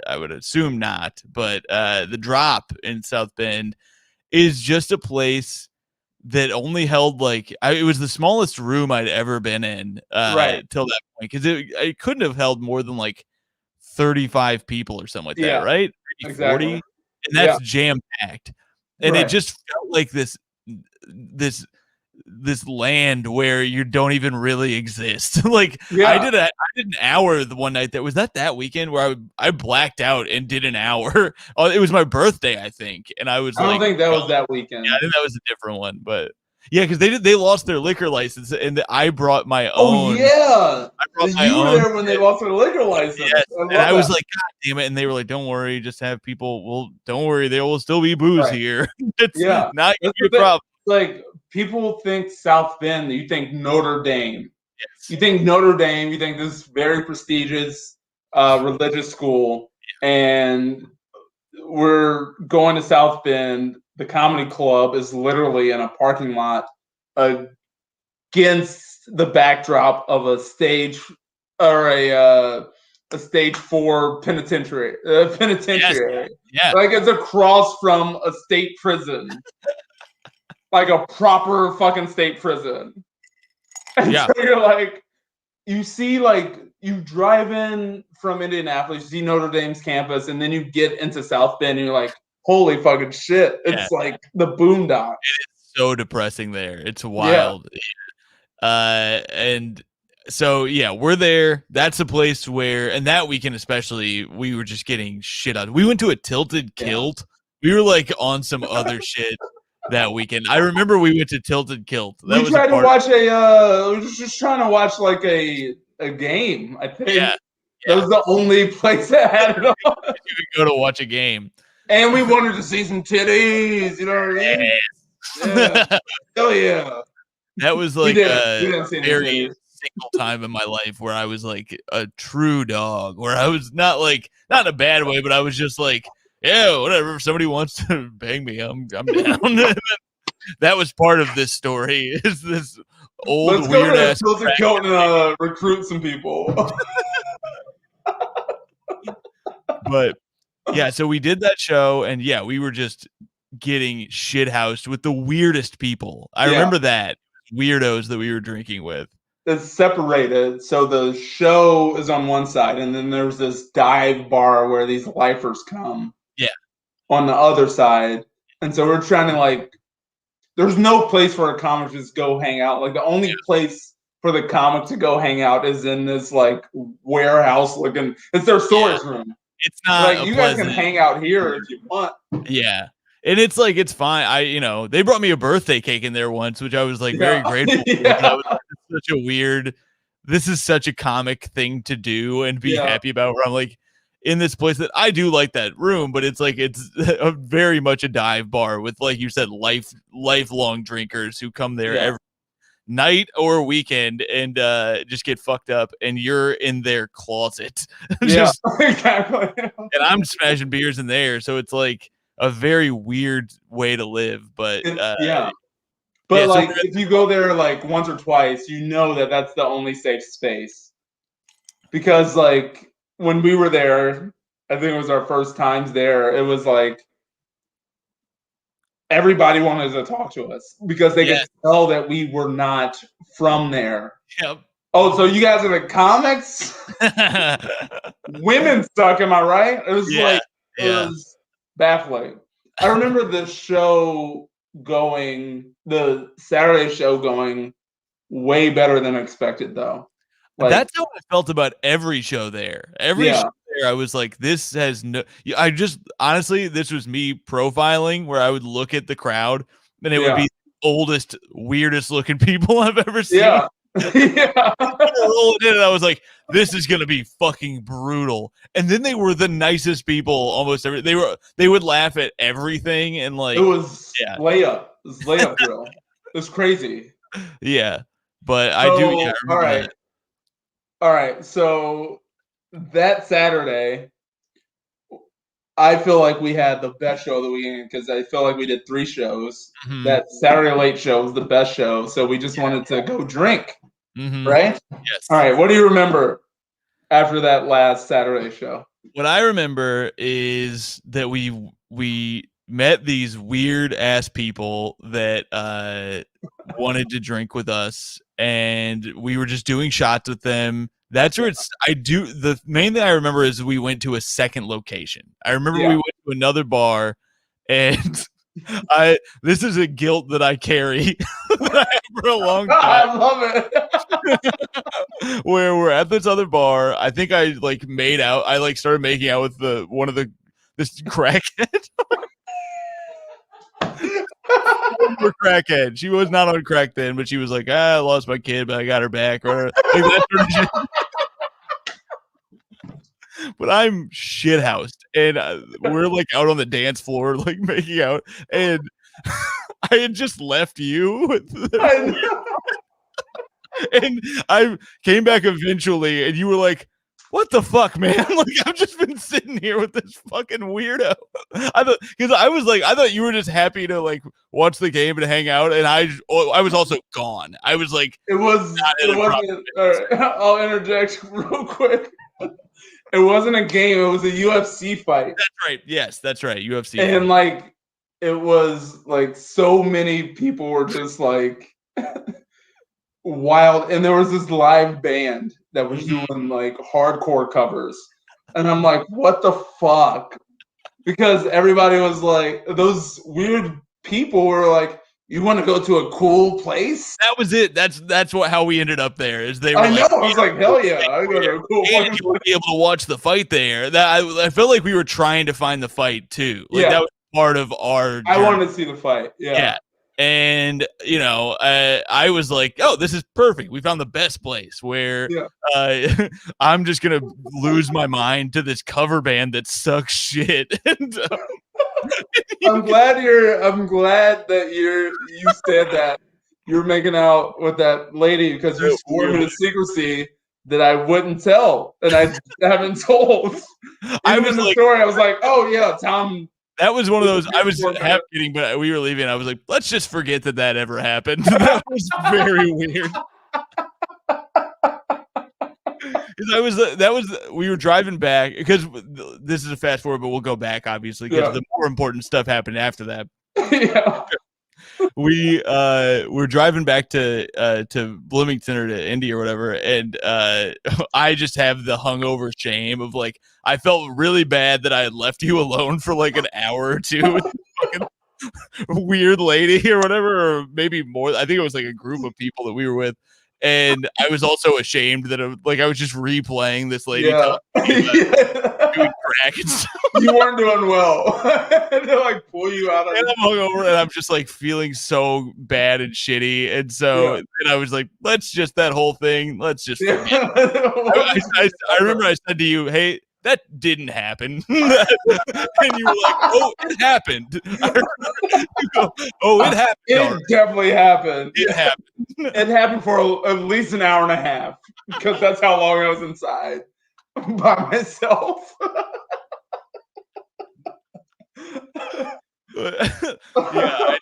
I would assume not. But the Drop in South Bend is just a place that only held it was the smallest room I'd ever been in till that point, because it couldn't have held more than 35 people or something like that, right? Maybe 40, and that's jam packed, and it just felt like this land where you don't even really exist. I did an hour the one night that weekend where I blacked out and did an hour. It was my birthday, I think, and I don't
think that was that weekend.
Yeah, I think that was a different one, but yeah, because they lost their liquor license, and I brought my own.
Oh yeah,
I brought my
you were
own
there when they lost their liquor license.
Yes. I was like, God damn it! And they were like, Don't worry, just have people. Well, don't worry, there will still be booze here. It's not your problem.
People think South Bend, you think Notre Dame. Yes. You think Notre Dame, you think this very prestigious religious school. And we're going to South Bend. The comedy club is literally in a parking lot against the backdrop of a stage or a a stage 4 penitentiary.
Yeah.
Like it's across from a state prison. Like a proper fucking state prison. And so you're like, you see, like, you drive in from Indianapolis, you see Notre Dame's campus, and then you get into South Bend, and you're like, holy fucking shit. It's like the boondocks.
It is so depressing there. It's wild. And so, yeah, we're there. That's a place where, and that weekend especially, we were just getting shit out. We went to a Tilted Kilt. We were like on some other shit that weekend. I remember we went to Tilted Kilt.
We tried to watch we were just trying to watch like a game, I think. Yeah. That was the only place that had it on.
You could go to watch a game.
And we wanted to see some titties, you know what I mean? Yeah. Hell yeah.
That was like a very single time in my life where I was like a true dog, where I was not in a bad way, but I was just like, yeah, whatever. If somebody wants to bang me, I'm down. That was part of this story. Is this old weird ass
and recruit some people.
But yeah, so we did that show, and yeah, we were just getting shithoused with the weirdest people. I remember that. Weirdos that we were drinking with.
It's separated, so the show is on one side, and then there's this dive bar where these lifers come.
Yeah.
On the other side, and so we're trying to like. There's no place for a comic to just go hang out. Like the only place for the comic to go hang out is in this like warehouse looking. It's their storage room.
It's not
like you guys can hang out here if you want.
Yeah. And it's like, it's fine. They brought me a birthday cake in there once, which I was like very grateful for. I was like, this is such a comic thing to do and be happy about, where I'm like in this place that I do like that room, but it's like, it's very much a dive bar with, like you said, lifelong drinkers who come there every night or weekend and just get fucked up, and you're in their closet.
Exactly.
And I'm smashing beers in there. So it's like a very weird way to live, but
like if you go there like once or twice, you know that that's the only safe space, because like when we were there, I think it was our first times there, it was like everybody wanted to talk to us because they could tell that we were not from there.
Yep.
Oh, so you guys are the comics? Women suck, am I right? It was it was baffling. I remember the Saturday show going way better than expected, though.
Like, that's how I felt about every show there. Every show there, I was like, this has no. I just honestly, this was me profiling, where I would look at the crowd and it would be the oldest, weirdest looking people I've ever seen.
Yeah.
I was like, this is gonna be fucking brutal. And then they were the nicest people almost every. They would laugh at everything, and like
it was layup. It was layup drill. It was crazy.
Yeah, but I do. Yeah,
all right. All right. So that Saturday, I feel like we had the best show of the weekend because I feel like we did 3 shows. Mm-hmm. That Saturday late show was the best show. So we just wanted to go drink. Mm-hmm. Right?
Yes.
All right. What do you remember after that last Saturday show?
What I remember is that we met these weird ass people that wanted to drink with us, and we were just doing shots with them. That's where the main thing I remember is we went to a second location. I remember we went to another bar, and this is a guilt that I carry that I have for a long time.
I love it.
Where we're at this other bar. I think I like made out. I like started making out with this crackhead. Crackhead. She was not on crack then, but she was like, I lost my kid, but I got her back. Or like that sort of shit. But I'm shithoused, and we're like out on the dance floor, like making out, and I had just left you. And I came back eventually, and you were like, what the fuck, man? Like, I've just been sitting here with this fucking weirdo. I thought you were just happy to like watch the game and hang out, and I was also gone. I was like,
it wasn't. I'll interject real quick. It wasn't a game. It was a UFC fight.
That's right. Yes, that's right. UFC.
And
fight.
like, it was like so many people were just like wild. And there was this live band that was doing like hardcore covers. And I'm like, what the fuck? Because everybody was like, those weird people were like, you want to go to a cool place?
That was it. That's how we ended up there. Is they were
I know.
like,
I was like, hell yeah, I go to a cool
and
place.
you would be able to watch the fight there. That I felt like we were trying to find the fight too. Like that was part of our.
I wanted to see the fight. Yeah.
And I was like, "Oh, this is perfect. We found the best place where I'm just gonna lose my mind to this cover band that sucks shit."
I'm glad that you said that you're making out with that lady because you swore me to secrecy that I wouldn't tell, and I haven't told. Even in the story, I was like, "Oh yeah, Tom."
That was one of those. I was half kidding, but we were leaving. I was like, "Let's just forget that ever happened." That was very weird. We were driving back because this is a fast forward, but we'll go back obviously because the more important stuff happened after that.
Yeah.
We're driving back to Bloomington or to Indy or whatever, and I just have the hungover shame of like I felt really bad that I had left you alone for like an hour or two with fucking weird lady or whatever, or maybe more. I think it was like a group of people that we were with. And I was also ashamed that I was just replaying this lady doing crack and stuff.
You weren't doing well. They like pull you out of
and I'm hungover and I'm just like feeling so bad and shitty. And so then I was like, let's just that whole thing. Let's just forget. I remember I said to you, hey, that didn't happen. And you were like, oh, it happened. You go, oh, it happened.
It definitely happened.
It happened.
It happened for at least an hour and a half because that's how long I was inside by myself.
I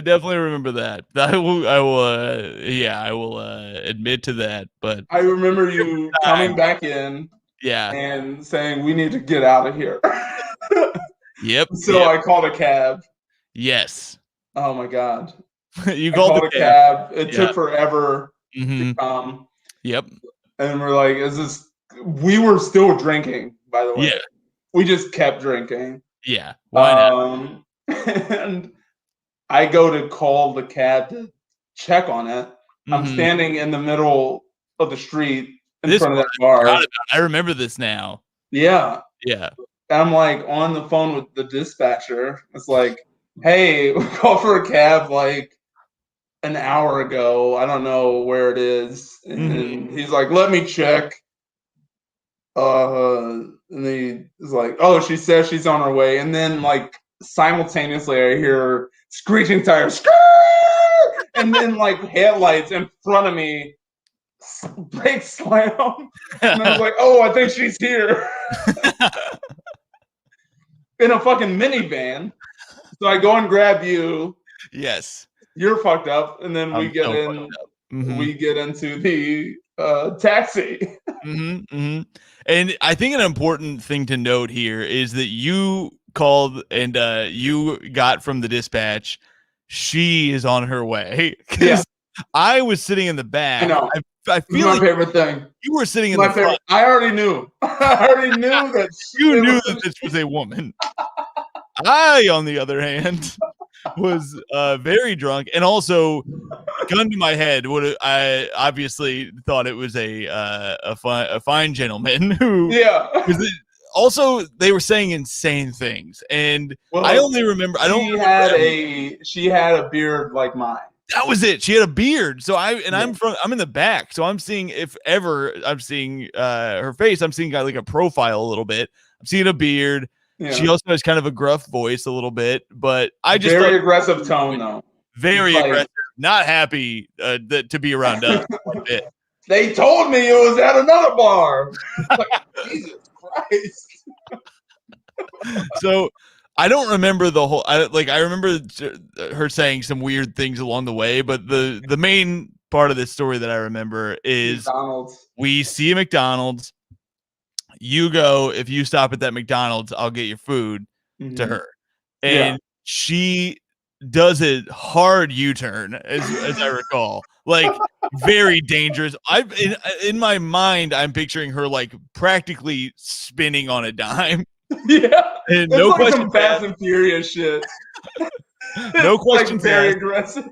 definitely remember that. I will admit to that. But
I remember you coming back in.
Yeah.
And saying we need to get out of here.
Yep.
So I called a cab.
Yes.
Oh my God.
You called
a cab. It took forever to come.
Yep.
And we're like, we were still drinking, by the way.
Yeah.
We just kept drinking.
Yeah. Why not?
And I go to call the cab to check on it. I'm standing in the middle of the street in front of that bar.
I remember this now.
Yeah.
Yeah.
I'm like on the phone with the dispatcher. It's like, hey, we called for a cab like an hour ago. I don't know where it is. And he's like, let me check. And he's like, oh, she says she's on her way. And then like simultaneously I hear screeching tires. And then like headlights in front of me. Brake slam. And I was like, oh, I think she's here. In a fucking minivan. So I go and grab you.
Yes.
You're fucked up. And then we get into the taxi.
And I think an important thing to note here is that you called and you got from the dispatch, she is on her way.
Yeah.
I was sitting in the back.
I know.
I feel
my
like
favorite thing.
You were sitting in the front.
I already knew. I already knew that
you knew that this was a woman. I, on the other hand, was very drunk and also, gun to my head, I obviously thought it was a fine gentleman who also they were saying insane things, and I only remember
she had a beard like mine.
That was it. She had a beard. So I'm in the back. So I'm seeing, if ever I'm seeing her face, I'm seeing like a profile a little bit. I'm seeing a beard. Yeah. She also has kind of a gruff voice a little bit, but I just
very aggressive tone though.
Very aggressive. Not happy to be around us.
They told me it was at another bar. Like, Jesus Christ.
So I don't remember the whole. I remember her saying some weird things along the way, but the main part of this story that I remember is
McDonald's.
We see a McDonald's. you go, if you stop at that McDonald's, I'll get your food to her. And she does a hard U-turn, as I recall, like very dangerous. In my mind, I'm picturing her like practically spinning on a dime.
Yeah,
and
it's like some Fast and Furious shit.
No question.
Like very aggressive.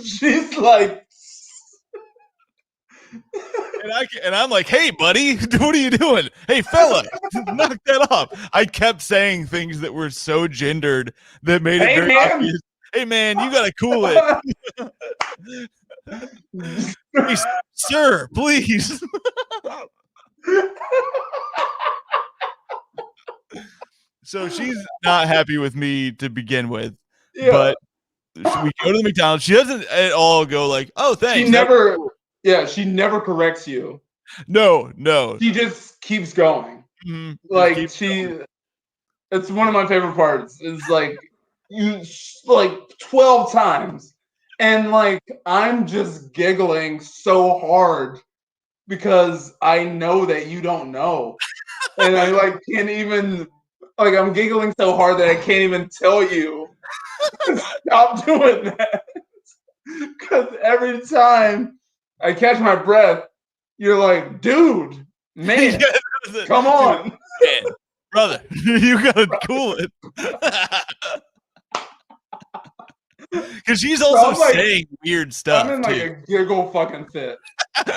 She's like,
and I'm like, hey, buddy, what are you doing? Hey, fella, knock that off. I kept saying things that were so gendered that made it very obvious. Hey, man, you gotta cool it. Hey, sir, please. So she's not happy with me to begin with, but we go to the McDonald's. She doesn't at all go like, "Oh, thanks."
She never corrects you.
No.
She just keeps going.
Mm-hmm.
Like it's one of my favorite parts. Is like you like 12 times, and like I'm just giggling so hard because I know that you don't know, and I like can't even. Like, I'm giggling so hard that I can't even tell you stop doing that. Because every time I catch my breath, you're like, dude, man, come on.
Man, brother, you gotta cool it. Because she's also saying weird stuff.
I'm in like a giggle fucking fit.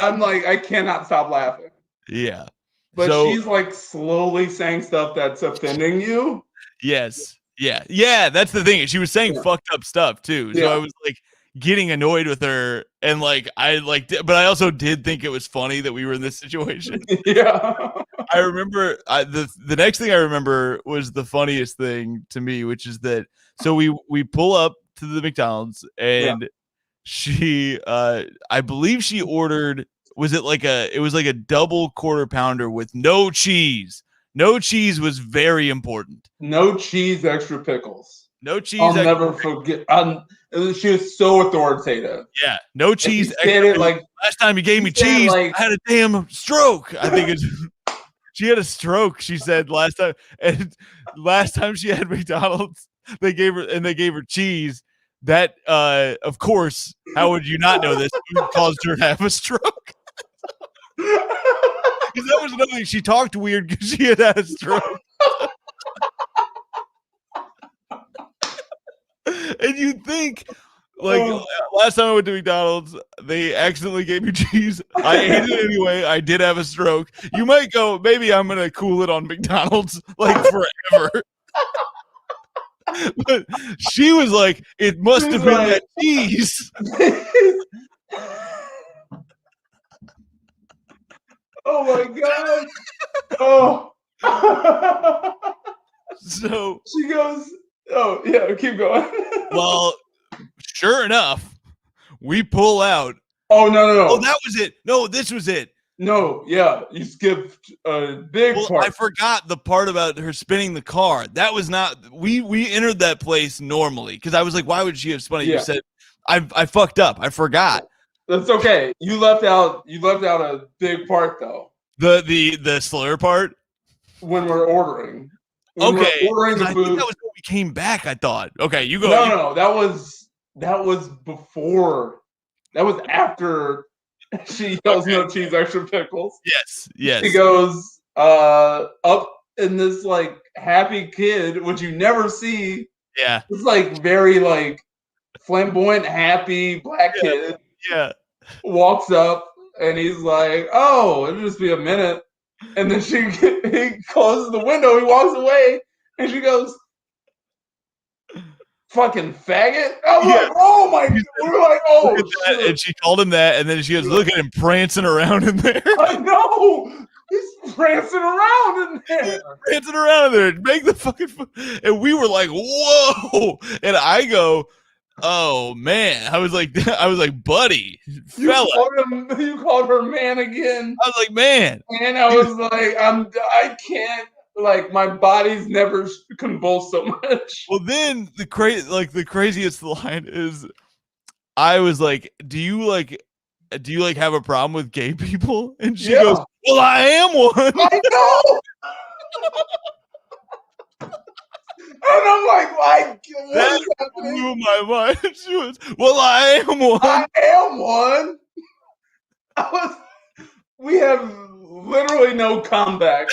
I'm like, I cannot stop laughing.
Yeah.
But she's like slowly saying stuff that's offending you.
Yes. Yeah. That's the thing. She was saying fucked up stuff too. So I was like getting annoyed with her, and like but I also did think it was funny that we were in this situation.
Yeah.
I remember the next thing I remember was the funniest thing to me, which is that so we pull up to the McDonald's, and she I believe she ordered. It was like a double quarter pounder with no cheese. No cheese was very important.
No cheese, extra pickles.
No cheese.
I'll never forget. She was so authoritative.
Yeah, no cheese.
Like
last time you gave me cheese, I had a damn stroke. I think she had a stroke. She said last time, and last time she had McDonald's, they gave her cheese. That, of course, how would you not know this? It caused her to have a stroke. Because that was another thing. She talked weird because she had a stroke. And you think, like, last time I went to McDonald's, they accidentally gave me cheese. I ate it anyway. I did have a stroke. You might go, maybe I'm going to cool it on McDonald's, like, forever. But she was like, it must have been that cheese.
Oh my god! Oh.
So
she goes, oh yeah, keep going.
Well, sure enough, we pull out.
Oh no!
Oh, that was it. No, this was it.
No, yeah, you skipped a big part.
I forgot the part about her spinning the car. That was not. We entered that place normally because I was like, why would she have spun it? You said, I fucked up. I forgot.
That's okay. You left out a big part though.
The slur part
when we're ordering.
Okay,
ordering the food.
I think that was when we came back. I thought. Okay, you go.
No, that was before. That was after she yells no cheese, extra pickles.
Yes.
She goes up in this like happy kid, which you never see.
Yeah.
It's like very like flamboyant, happy black kid.
Yeah.
Walks up and he's like, "Oh, it'll just be a minute." And then he closes the window. He walks away, and she goes, "Fucking faggot!" I'm like, "Oh my!" We're like, "Oh!"
And she called him that, and then she goes, "Look at him prancing around in there."
I know he's prancing around in there.
Prancing around in there. Make the fucking. And we were like, "Whoa!" And I go, "Oh man!" I was like, "Buddy, fella."
You called her man again.
I was like, "Man,"
and I was like, I can't. Like my body's never convulsed so much.
Well, then the craziest line is, I was like, "Do you like do you like have a problem with gay people? And she
Yeah.
goes, well, I am one.
I know. And I'm like, what
That
is happening?
blew my mind. She was, well, I am one.
I am one. We have literally no comeback.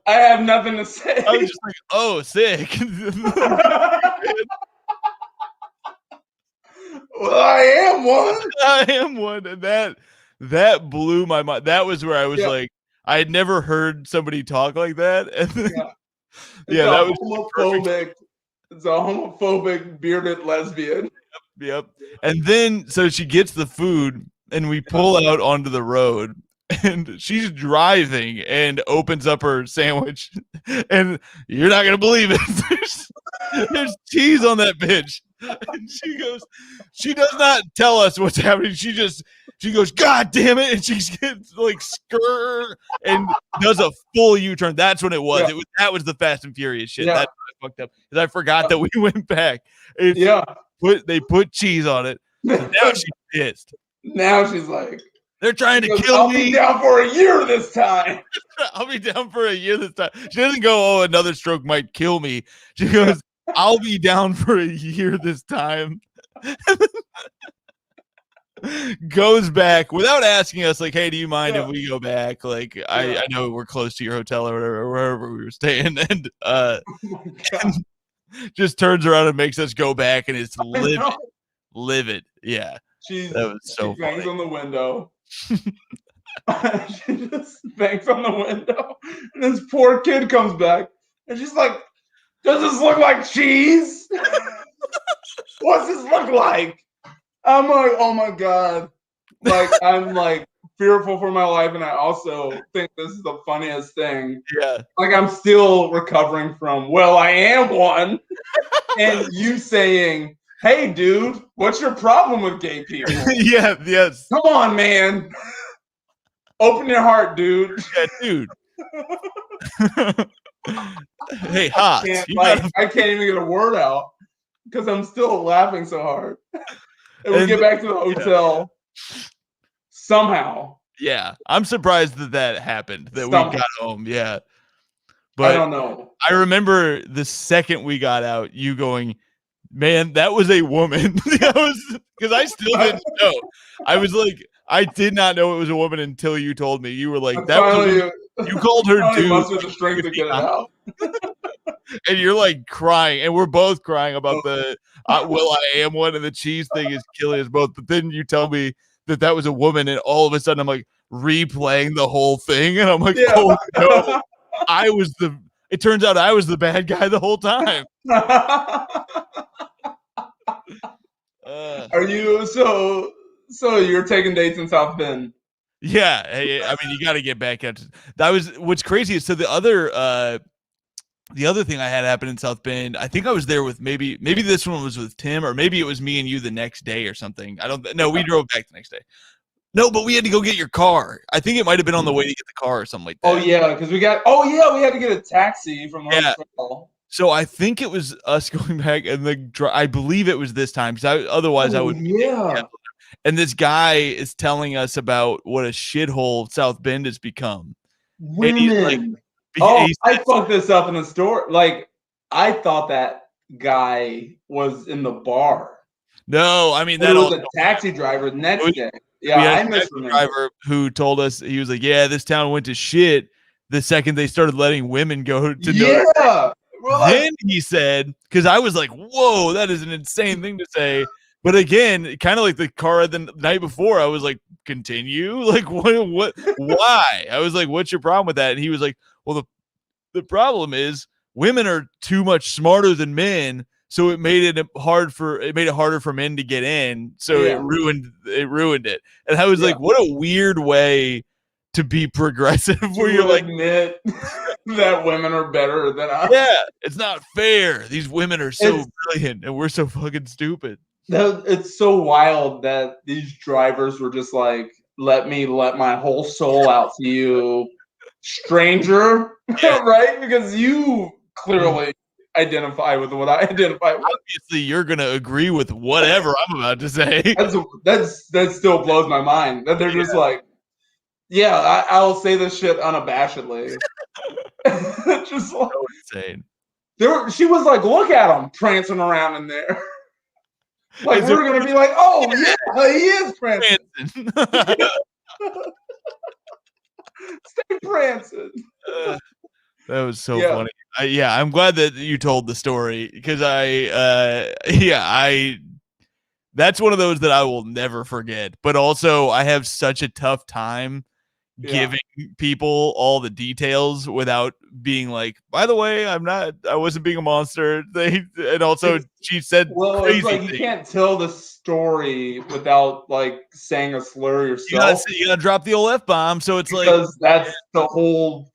I have nothing to say.
I was just like, oh, sick.
Well, I am one.
I am one. And that blew my mind. That was where I was like, I had never heard somebody talk like that. And then, that was
homophobic. It's a homophobic bearded lesbian.
Yep. And then so she gets the food and we pull out onto the road and she's driving and opens up her sandwich and you're not gonna believe it. There's cheese on that bitch. And she does not tell us what's happening. She goes, God damn it, and she gets like skr and does a full U-turn. That's when it was.
Yeah.
That was the Fast and Furious shit.
Yeah.
That's what I fucked up because I forgot that we went back. They put cheese on it. So now she's pissed.
Now she's like,
they're trying to kill
I'll
me.
be down for a year this time.
I'll be down for a year this time. She doesn't go, oh, another stroke might kill me. She goes, I'll be down for a year this time. Goes back without asking us, like, hey, do you mind if we go back? Like, I know we're close to your hotel or whatever, wherever we were staying. And and just turns around and makes us go back, and it's livid. Yeah.
That
was so
she bangs
funny.
on the window. She just bangs on the window. And this poor kid comes back. And she's like, does this look like cheese? What's this look like? I'm like, oh my God. Like, I'm like fearful for my life. And I also think this is the funniest thing.
Yeah.
Like, I'm still recovering from, well, I am one. And you saying, hey, dude, what's your problem with gay people?
Yes.
Come on, man. Open your heart, dude.
Yeah, dude. Hey, hot.
I can't even get a word out because I'm still laughing so hard. And we get back to the hotel somehow.
Yeah, I'm surprised that happened, that we got home. Yeah. But
I don't know.
I remember the second we got out, you going, man, that was a woman. Because I still didn't know. I was like, I did not know it was a woman until you told me. You were like, that was a woman. You called her dude.
Must have the strength to get it out.
And you're like crying, and we're both crying about the well, I am one, and the cheese thing is killing us both. But then you tell me that was a woman, and all of a sudden I'm like replaying the whole thing, and I'm like, oh no, it turns out I was the bad guy the whole time.
Are you so you're taking dates in South Bend?
Yeah, I mean, you got to get back at that. Was what's crazy is so the other thing I had happen in South Bend. I think I was there with maybe this one was with Tim, or maybe it was me and you the next day or something. I don't know. We drove back the next day. No, but we had to go get your car. I think it might have been on the way to get the car or something like that.
Oh yeah, because we had to get a taxi from the hotel.
So I think it was us going back, and I believe it was this time because otherwise I would.
Yeah.
And this guy is telling us about what a shithole South Bend has become.
Women.
And he's like,
I fucked this up in the store. Like, I thought that guy was in the bar.
No, I mean,
that was a taxi driver the next day. Yeah, I missed the
driver who told us, he was like, yeah, this town went to shit the second they started letting women go to
yeah.
Then he said, because I was like, whoa, that is an insane thing to say. But again, kind of like the car the night before, I was like, continue? Like, what, why? I was like, what's your problem with that? And he was like, well, the problem is women are too much smarter than men. So it made it harder for men to get in. So it ruined it. And I was like, what a weird way to be progressive where you're like,
admit that women are better than us.
Yeah, it's not fair. These women are so brilliant and we're so fucking stupid.
It's so wild that these drivers were just like, let my whole soul out to you, stranger, right? Because you clearly identify with what I identify with.
Obviously, you're gonna agree with whatever I'm about to say.
That still blows my mind that they're just like, yeah, I'll say this shit unabashedly. Just like,
So insane.
She was like, look at him prancing around in there. Like we're gonna be like, oh yeah, he is prancing. Stay prancing.
That was so funny. I'm glad that you told the story because that's one of those that I will never forget. But also, I have such a tough time giving people all the details without being like, by the way, I wasn't being a monster. She said,
well, it's like you can't tell the story without like saying a slur yourself.
You gotta drop the old F-bomb. So it's
because that's the whole.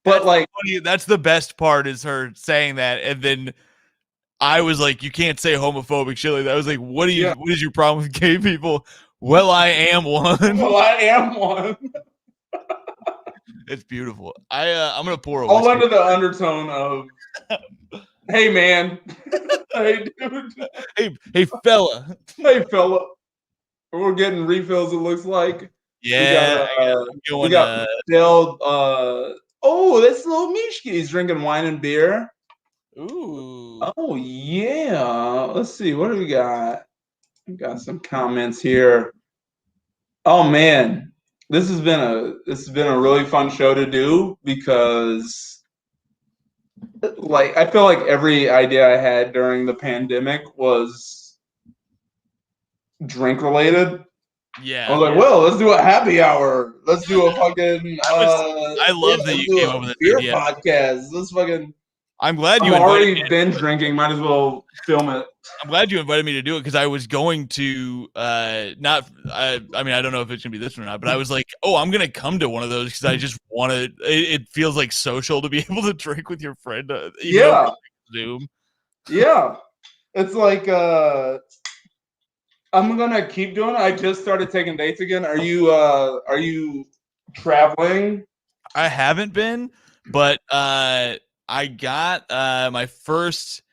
But
that's the best part is her saying that, and then I was like, you can't say homophobic shit like that. I was like, what is your problem with gay people? Well, I am one. It's beautiful. I'm gonna pour
all under the undertone of, hey man, hey dude,
hey fella,
we're getting refills. It looks like
we
got Del. Oh, that's little Mishki. He's drinking wine and beer.
Ooh.
Oh yeah. Let's see. What do we got? We got some comments here. Oh man, this has been a really fun show to do because, like, I feel like every idea I had during the pandemic was drink related.
Yeah.
I was like, well, let's do a happy hour. Let's do a fucking.
I love that you came up with this
beer
idea.
podcast. Let's fucking.
I'm glad
I've already been drinking. Might as well film it.
I'm glad you invited me to do it because I was going to I mean, I don't know if it's gonna be this one or not, but I was like, oh, I'm gonna come to one of those because I just want to. It feels like social to be able to drink with your friend. Zoom.
Yeah, it's like I'm gonna keep doing it. I just started taking dates again. Are you traveling?
I haven't been, but I got my first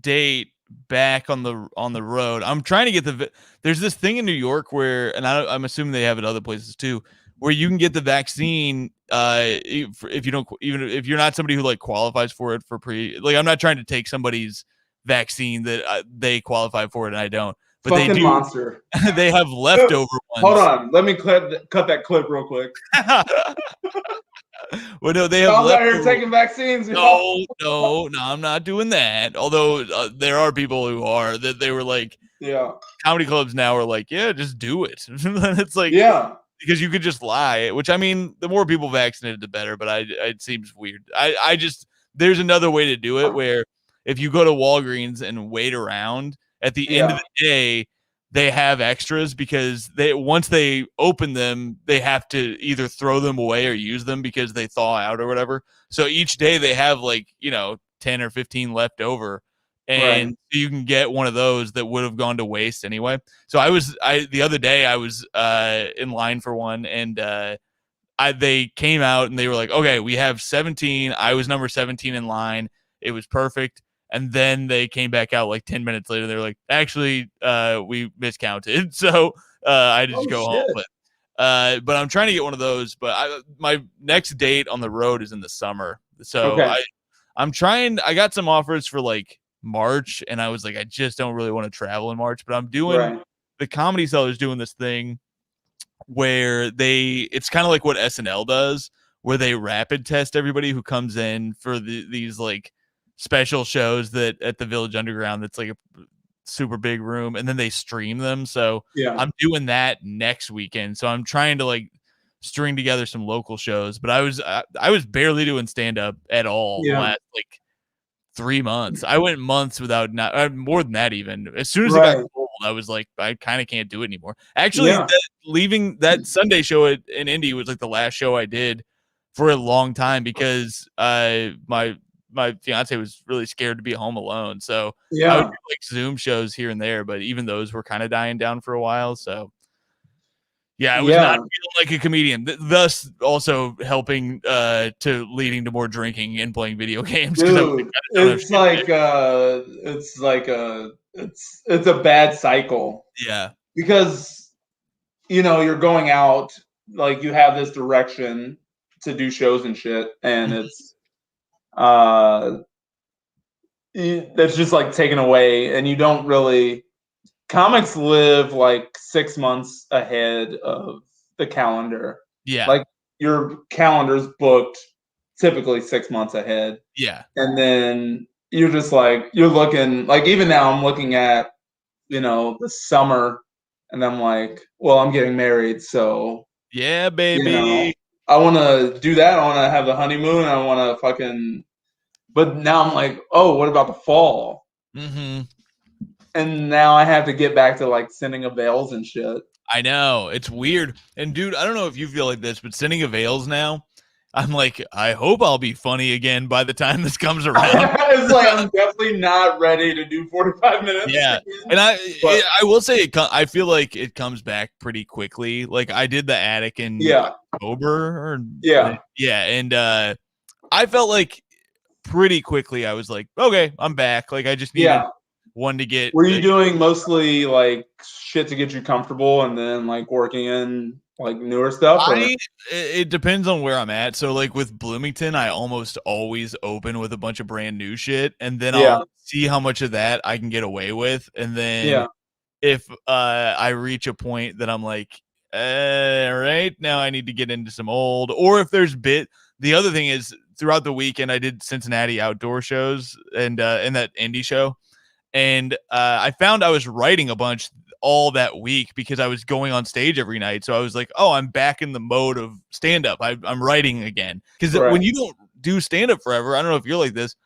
date back on the road. I'm trying to get there's this thing in New York where, and I'm assuming they have it other places too, where you can get the vaccine if you don't, even if you're not somebody who like qualifies for it for I'm not trying to take somebody's vaccine that they qualify for it and I don't. But
fucking
they do.
Monster.
They have leftover ones.
Hold on, let me cut that clip real quick.
Well, no, they have.
I'm out here taking vaccines.
No, I'm not doing that. Although there are people who are that they were like, comedy clubs now are like, yeah, just do it. It's like, because you could just lie. Which I mean, the more people vaccinated, the better. But it seems weird. I just there's another way to do it where if you go to Walgreens and wait around at the end of the day, they have extras because once they open them, they have to either throw them away or use them because they thaw out or whatever. So each day they have 10 or 15 left over, and you can get one of those that would have gone to waste anyway. So the other day I was in line for one, and they came out and they were like, okay, we have 17. I was number 17 in line. It was perfect. And then they came back out 10 minutes later. They're like, actually, we miscounted. So I just go home. But I'm trying to get one of those. But my next date on the road is in the summer. So I'm trying. I got some offers for March. And I was like, I just don't really want to travel in March. But I'm doing the Comedy Cellar's doing this thing where it's kind of like what SNL does, where they rapid test everybody who comes in for these special shows that at the Village Underground that's a super big room, and then they stream them. So I'm doing that next weekend. So I'm trying to string together some local shows, but I was barely doing stand-up at all the last 3 months. I went months without more than that even. As soon as it got cold, I was like, I kind of can't do it anymore. Actually, leaving that Sunday show in Indy was the last show I did for a long time because my fiance was really scared to be home alone. So I would do Zoom shows here and there, but even those were kind of dying down for a while. So Yeah, I was not feeling like a comedian, thus also helping to leading to more drinking and playing video games.
Dude, it's a bad cycle.
Yeah.
Because, you're going out, like, you have this direction to do shows and shit, and it's just like taken away, and you don't really. Comics live like 6 months ahead of the calendar.
Yeah.
Like, your calendar's booked typically 6 months ahead.
Yeah.
And then you're just like, you're looking, like, even now I'm looking at, the summer, and I'm like, well, I'm getting married, so
yeah, baby.
I want to do that. I want to have the honeymoon. I want to fucking. But now I'm like, oh, what about the fall?
Mm-hmm.
And now I have to get back to like sending avails and shit.
I know, it's weird. And dude, I don't know if you feel like this, but sending avails now, I'm like, I hope I'll be funny again by the time this comes around.
It's like, I'm definitely not ready to do 45 minutes.
Yeah, and I will say, I feel like it comes back pretty quickly. Like, I did the attic in October. And I felt like pretty quickly I was like, okay, I'm back. Like, I just needed one to get.
Were you doing mostly like shit to get you comfortable, and then like working in like newer stuff?
It depends on where I'm at. So like with Bloomington, I almost always open with a bunch of brand new shit, and then I'll see how much of that I can get away with. And then if I reach a point that I'm like, all right, now I need to get into some old, or if there's the other thing is throughout the weekend I did Cincinnati outdoor shows and that indie show. And I found I was writing a bunch all that week because I was going on stage every night. So I was like, oh, I'm back in the mode of stand-up. I'm writing again. Because when you don't do stand-up forever, I don't know if you're like this,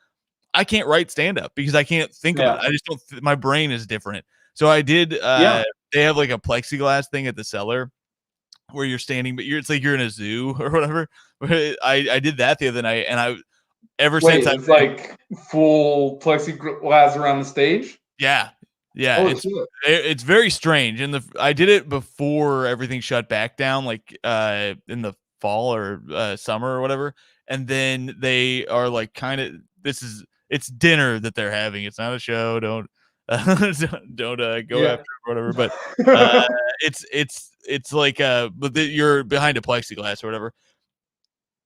I can't write stand-up because I can't think about it. I just don't, my brain is different. So I did, they have like a plexiglass thing at the cellar where you're standing, but it's like you're in a zoo or whatever. I did that the other night, and since
it's like full plexiglass around the stage.
Yeah, it's very strange. And I did it before everything shut back down, like in the fall or summer or whatever. And then they are like kind of it's dinner that they're having. It's not a show. Don't go after it or whatever. But it's like but you're behind a plexiglass or whatever.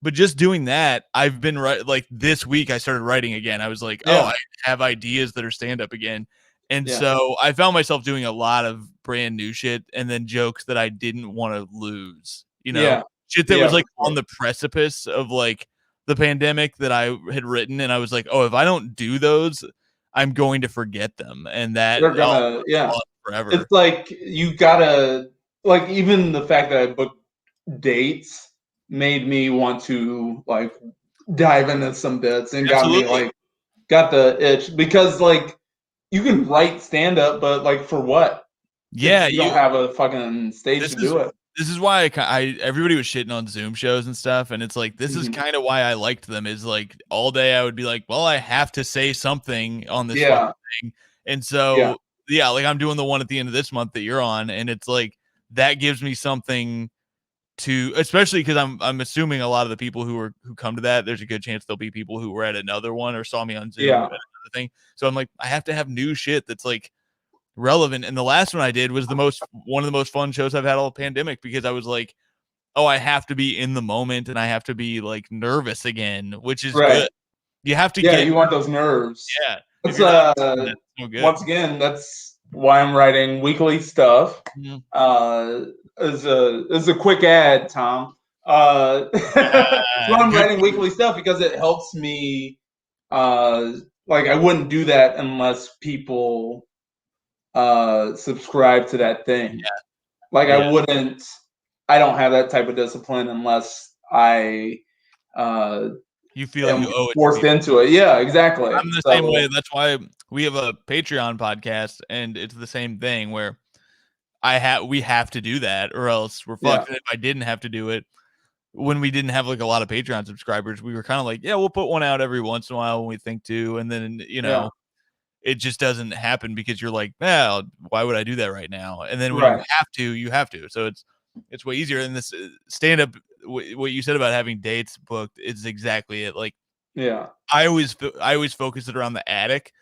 But just doing that, I've been like this week I started writing again. I was like, oh, I have ideas that are stand up again. And so I found myself doing a lot of brand new shit and then jokes that I didn't want to lose, shit that was like on the precipice of like the pandemic that I had written. And I was like, oh, if I don't do those, I'm going to forget them. And that
they're gonna,
forever.
It's like, you gotta, like, even the fact that I booked dates made me want to like dive into some bits and got the itch, because like you can write stand up, but like for what?
Yeah,
you don't have a fucking stage to do it.
This is why everybody was shitting on Zoom shows and stuff, and it's like this is kind of why I liked them. Is like all day I would be like, well, I have to say something on this thing, and so like I'm doing the one at the end of this month that you're on, and it's like that gives me something to, especially because I'm assuming a lot of the people who come to that, there's a good chance there'll be people who were at another one or saw me on Zoom at another thing. So I'm like, I have to have new shit that's like relevant. And the last one I did was one of the most fun shows I've had all pandemic, because I was like, oh, I have to be in the moment and I have to be like nervous again, which is good. You have to
you want those nerves.
Yeah.
It's once again, that's why I'm writing weekly stuff. As a quick ad, Tom. So I'm writing weekly stuff because it helps me. Like, I wouldn't do that unless people subscribe to that thing. Like, I wouldn't. I don't have that type of discipline unless I
you feel you owe it,
forced into it. Yeah, exactly.
I'm the same way. That's why we have a Patreon podcast, and it's the same thing where we have to do that, or else we're fucked. And if I didn't have to do it, when we didn't have like a lot of Patreon subscribers, we were kind of like, we'll put one out every once in a while when we think to, and then it just doesn't happen because you're like, well, why would I do that right now? And then when you have to. So It's way easier. And this stand up, what you said about having dates booked is exactly it. Like,
yeah,
I always focus it around the attic,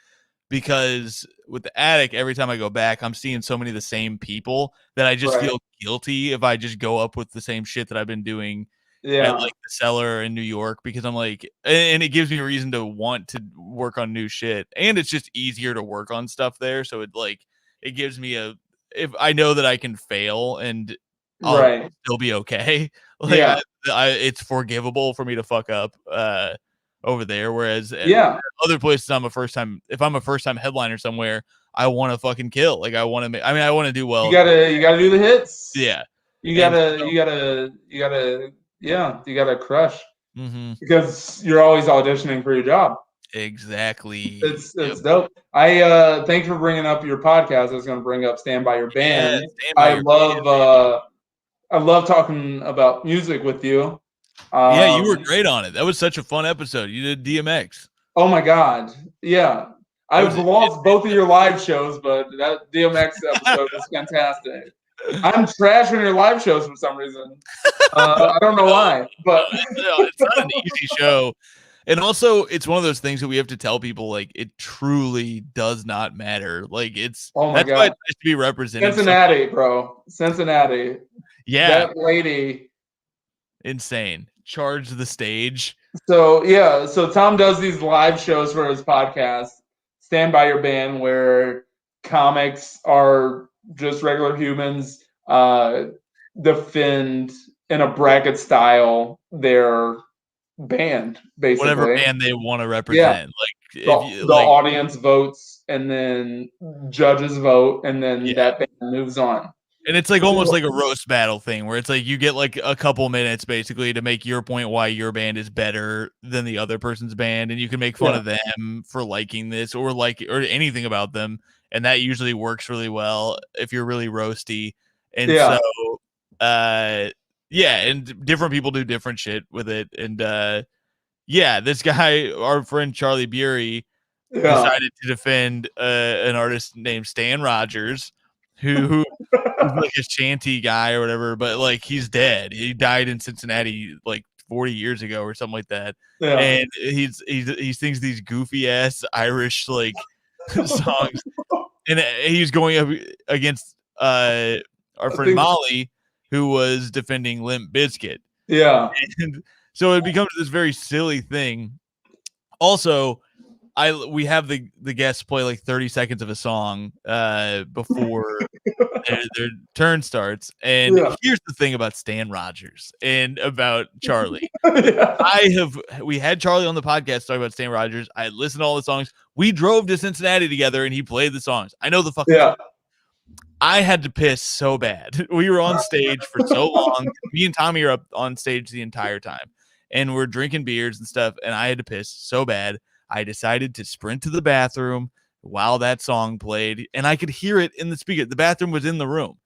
because with the attic, every time I go back, I'm seeing so many of the same people that I just feel guilty if I just go up with the same shit that I've been doing at like the Cellar in New York, because I'm like, and it gives me a reason to want to work on new shit, and it's just easier to work on stuff there. So it gives me if I know that I can fail and I'll still be okay. Like it's forgivable for me to fuck up over there. Whereas other places, if I'm a first time headliner somewhere, I want to fucking kill. Like I want to do well.
You gotta do the hits.
Yeah.
You gotta crush, because you're always auditioning for your job.
Exactly.
It's dope. I thanks for bringing up your podcast. I was going to bring up Stand By Your Band. I love talking about music with you.
Yeah, you were great on it. That was such a fun episode. You did DMX.
Oh my God. Yeah. I've lost both of your live shows, but that DMX episode was fantastic. I'm trashing your live shows for some reason. I don't know why, but
it's not an easy show. And also, it's one of those things that we have to tell people, like, it truly does not matter. Like, that's why it's nice to be represented.
Cincinnati, bro. Cincinnati.
Yeah.
That lady.
Insane. Charge the stage.
So Tom does these live shows for his podcast, Stand By Your Band, where comics are just regular humans, defend in a bracket style their band, basically.
Whatever band they want to represent.
Like the audience votes, and then judges vote, and then that band moves on.
And it's like almost like a roast battle thing, where it's like you get like a couple minutes basically to make your point why your band is better than the other person's band, and you can make fun of them for liking this or anything about them, and that usually works really well if you're really roasty. And so and different people do different shit with it. And this guy, our friend Charlie Bury, decided to defend an artist named Stan Rogers, who was like a shanty guy or whatever, but like he's dead. He died in Cincinnati like 40 years ago or something like that. And he sings these goofy ass Irish like songs, and he's going up against our friend Molly, who was defending Limp Bizkit.
Yeah.
And so it becomes this very silly thing. Also, we have the guests play like 30 seconds of a song before their turn starts. And here's the thing about Stan Rogers and about Charlie. We had Charlie on the podcast talking about Stan Rogers. I had listened to all the songs. We drove to Cincinnati together and he played the songs. I know the fucking song. I had to piss so bad. We were on stage for so long. Me and Tommy are up on stage the entire time, and we're drinking beers and stuff, and I had to piss so bad. I decided to sprint to the bathroom while that song played, and I could hear it in the speaker. The bathroom was in the room.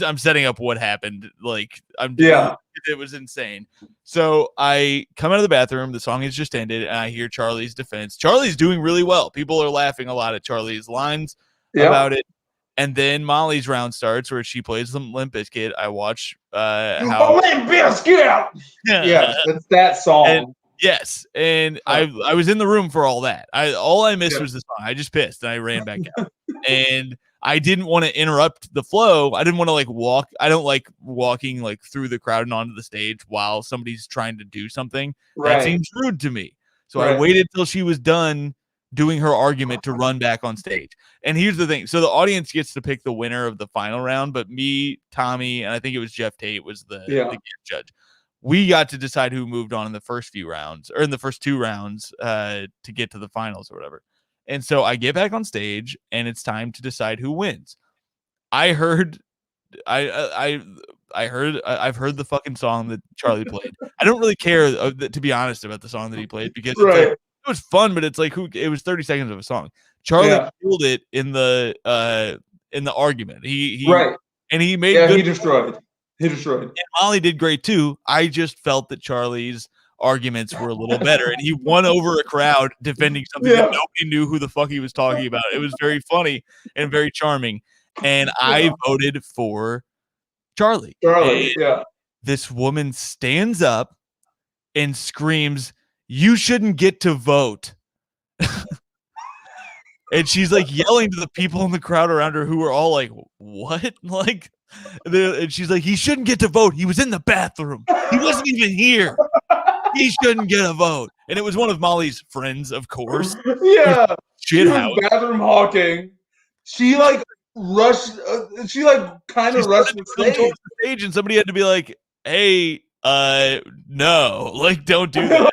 I'm setting up what happened. Like, it was insane. So I come out of the bathroom. The song has just ended, and I hear Charlie's defense. Charlie's doing really well. People are laughing a lot at Charlie's lines about it. And then Molly's round starts where she plays some Limp Bizkit. I watch how
Limp Bizkit. Yeah, it's that song.
And I was in the room for all that. All I missed was the song. I just pissed and I ran back out. And I didn't want to interrupt the flow. I didn't want to like walk. I don't like walking like through the crowd and onto the stage while somebody's trying to do something. That seems rude to me. So I waited till she was done doing her argument to run back on stage. And here's the thing. So the audience gets to pick the winner of the final round, but me, Tommy, and I think it was Jeff Tate was the guest judge. We got to decide who moved on in the first few rounds, or in the first 2 rounds to get to the finals or whatever. And so I get back on stage and it's time to decide who wins. I've heard the fucking song that Charlie played. I don't really care, to be honest, about the song that he played, because it's like, it was fun, but it's like it was 30 seconds of a song. Charlie killed it in the argument. He made
he destroyed. And
Molly did great too. I just felt that Charlie's arguments were a little better, and he won over a crowd defending something that nobody knew who the fuck he was talking about. It was very funny and very charming. And I voted for Charlie.
Charlie, yeah.
This woman stands up and screams, "You shouldn't get to vote." And she's like yelling to the people in the crowd around her who are all like, "What?" Like, and she's like, "He shouldn't get to vote. He was in the bathroom. He wasn't even here. He shouldn't get a vote." And it was one of Molly's friends, of course.
Yeah.
Shit
She
house.
was bathroom hawking. She like rushed. She like kind of rushed the
stage, and somebody had to be like, "Hey, no, like, don't do that."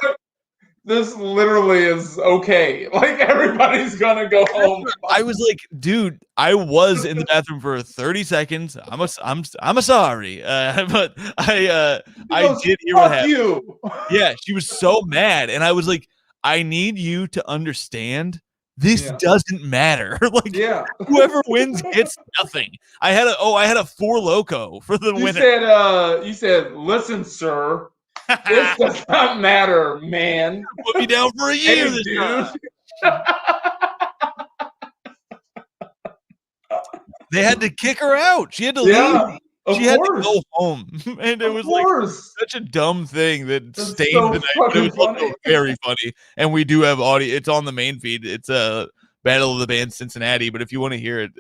This literally is okay. Like, everybody's gonna go home.
I was like, dude, I was in the bathroom for 30 seconds. I'm sorry, but I did hear what happened.
You.
Yeah, she was so mad, and I was like, I need you to understand. This doesn't matter. Like, whoever wins gets nothing. I had a 4 Loco for the winner.
You said, listen, sir. This does not matter, man.
Put me down for a year, this dude. They had to kick her out. She had to leave. She had to go home, and it was like such a dumb thing that stained the night. But it was also very funny, and we do have audio. It's on the main feed. It's a Battle of the Band Cincinnati. But if you want to hear it,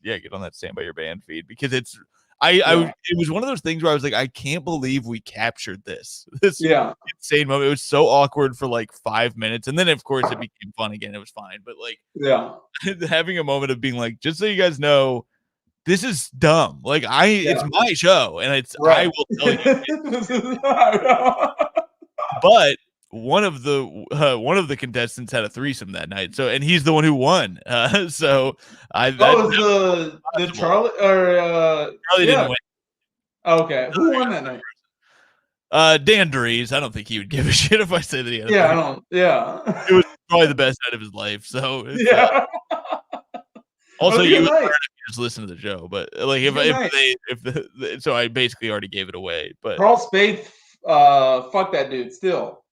get on that Stand By Your Band feed, because it's. It was one of those things where I was like, I can't believe we captured this insane moment. It was so awkward for like 5 minutes, and then of course it became fun again. It was fine, but like, having a moment of being like, just so you guys know, this is dumb. Like, it's my show, and I will tell you. But one of the contestants had a threesome that night, and he's the one who won. So
the Charlie or
Charlie didn't win.
Okay, who won that night?
Dan Dries. I don't think he would give a shit if I say that he had.
I don't. Yeah,
it was probably the best night of his life. So also, you would just listen to the show, but like so I basically already gave it away. But
Carl Spade, fuck that dude. Still.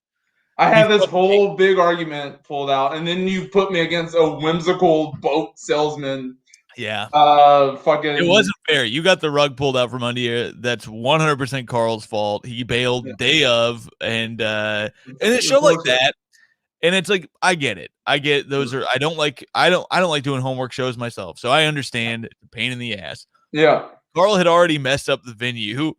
I had this whole big argument pulled out, and then you put me against a whimsical boat salesman.
Yeah.
Fucking.
It wasn't fair. You got the rug pulled out from under you. That's 100% Carl's fault. He bailed day of, and a show like that. And it's like, I get it. I get those are. I don't like doing homework shows myself, so I understand it's a pain in the ass.
Yeah.
Carl had already messed up the venue,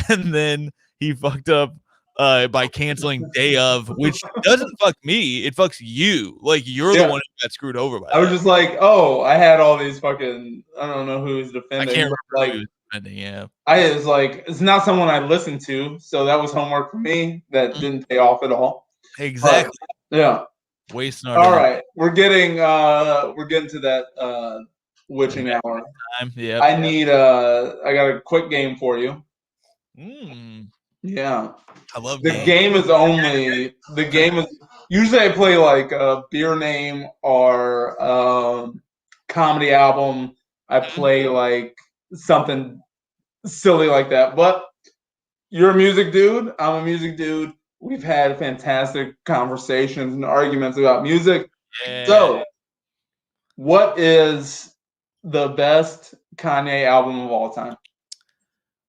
and then he fucked up. By canceling day of, which doesn't fuck me, it fucks you. Like, you're the one who got screwed over by that.
I was just like, I had all these fucking, I don't know who was defending.
I can't remember who was defending,
I was like, it's not someone I listened to, so that was homework for me that didn't pay off at all.
Exactly. Wasting our
all day. Right. We're getting to that witching hour.
Yeah.
I got a quick game for you. Yeah.
I love
the game is usually I play like a beer name or comedy album. I play like something silly like that. But you're a music dude. I'm a music dude. We've had fantastic conversations and arguments about music. Yeah. So, what is the best Kanye album of all time?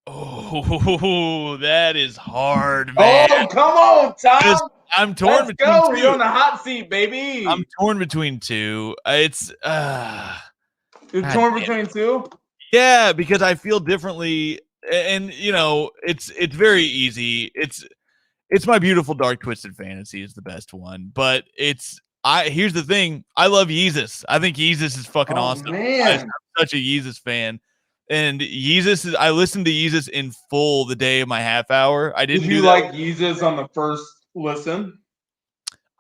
Oh, that is hard, man.
Oh, come on, Tom.
I'm torn between two.
You're on the hot seat, baby.
I'm torn between two. It's
You're torn between two?
Yeah, because I feel differently, and it's very easy. It's My Beautiful Dark Twisted Fantasy is the best one, but here's the thing. I love Yeezus. I think Yeezus is fucking awesome.
Man.
I'm such a Yeezus fan. And Yeezus I listened to Yeezus in full the day of my half hour. I didn't. Did
you like Yeezus on the first listen?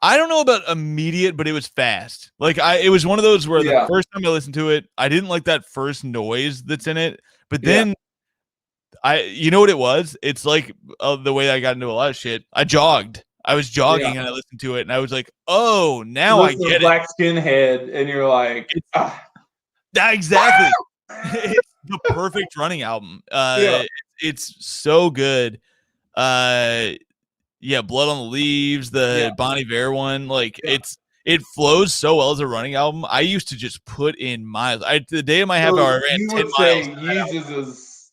I don't know about immediate, but it was fast. Like it was one of those where the first time I listened to it, I didn't like that first noise that's in it. But then you know what it was? It's like the way I got into a lot of shit. I jogged. I was jogging and I listened to it, and I was like, "Oh, now I get it."
Black Skinhead, and you're like,
exactly. It's the perfect running album. It's so good. Blood on the Leaves, the Bon Iver one, like it flows so well as a running album. I used to just put in miles. The day of my half hour, I ran 10 miles.
Yeezus is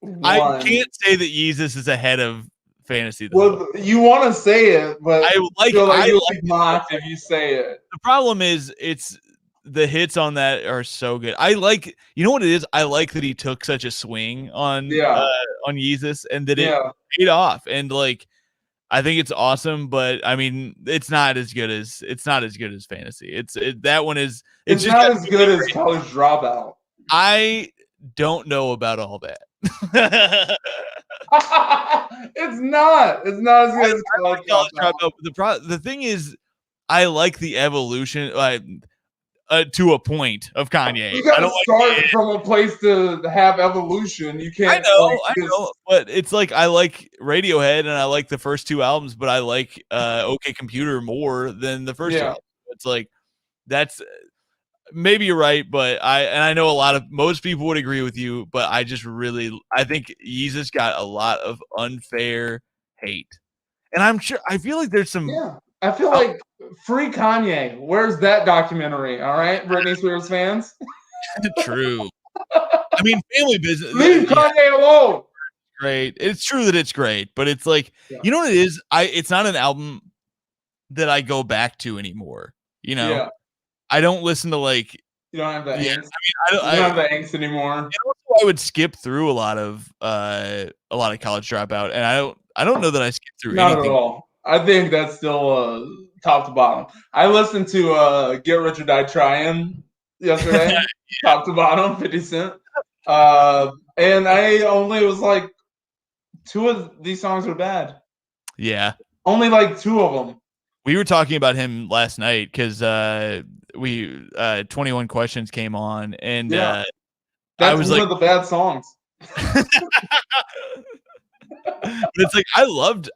one.
I can't say that Yeezus is ahead of Fantasy though.
Well, you want to say it, but
I
feel like you'll
like
be mocked if you say it.
The problem is it's the hits on that are so good. I like, you know what it is? I like that he took such a swing on Yeezus and that it paid off. And like, I think it's awesome, but I mean, it's not as good as Fantasy. That one is
it's just not as good as College Dropout.
I don't know about all that.
It's not as good as College Dropout.
The thing is, I like the evolution to a point of Kanye.
You gotta start from a place to have evolution. You can't.
I know, but it's like I like Radiohead and I like the first two albums, but I like OK Computer more than the first two albums. It's like that's maybe you're right, but I know most people would agree with you, but I think Yeezus got a lot of unfair hate, and I feel like there's some.
Yeah, I feel like free Kanye. Where's that documentary? All right, Britney Spears fans.
True. I mean, Family Business.
Leave Kanye alone.
Great. It's true that it's great, but it's like you know what it is. It's not an album that I go back to anymore. You know. Yeah. I don't listen to like.
You don't have that angst. I mean, you don't have that angst anymore.
I would skip through a lot of College Dropout, and I don't know that I skipped through anything.
Not at all. I think that's still top to bottom. I listened to Get Rich or Die Trying yesterday, top to bottom, 50 Cent, and I only was like 2 of these songs are bad.
Yeah,
only like 2 of them.
We were talking about him last night because 21 Questions came on, and
that's one of the bad songs.
But it's like I loved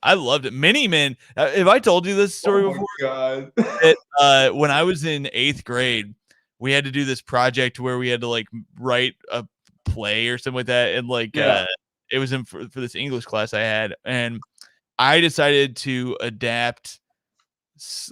it. Many Men. Have I told you this story before?
God.
That, when I was in 8th grade, we had to do this project where we had to like write a play or something like that, and like it was for this English class I had, and I decided to adapt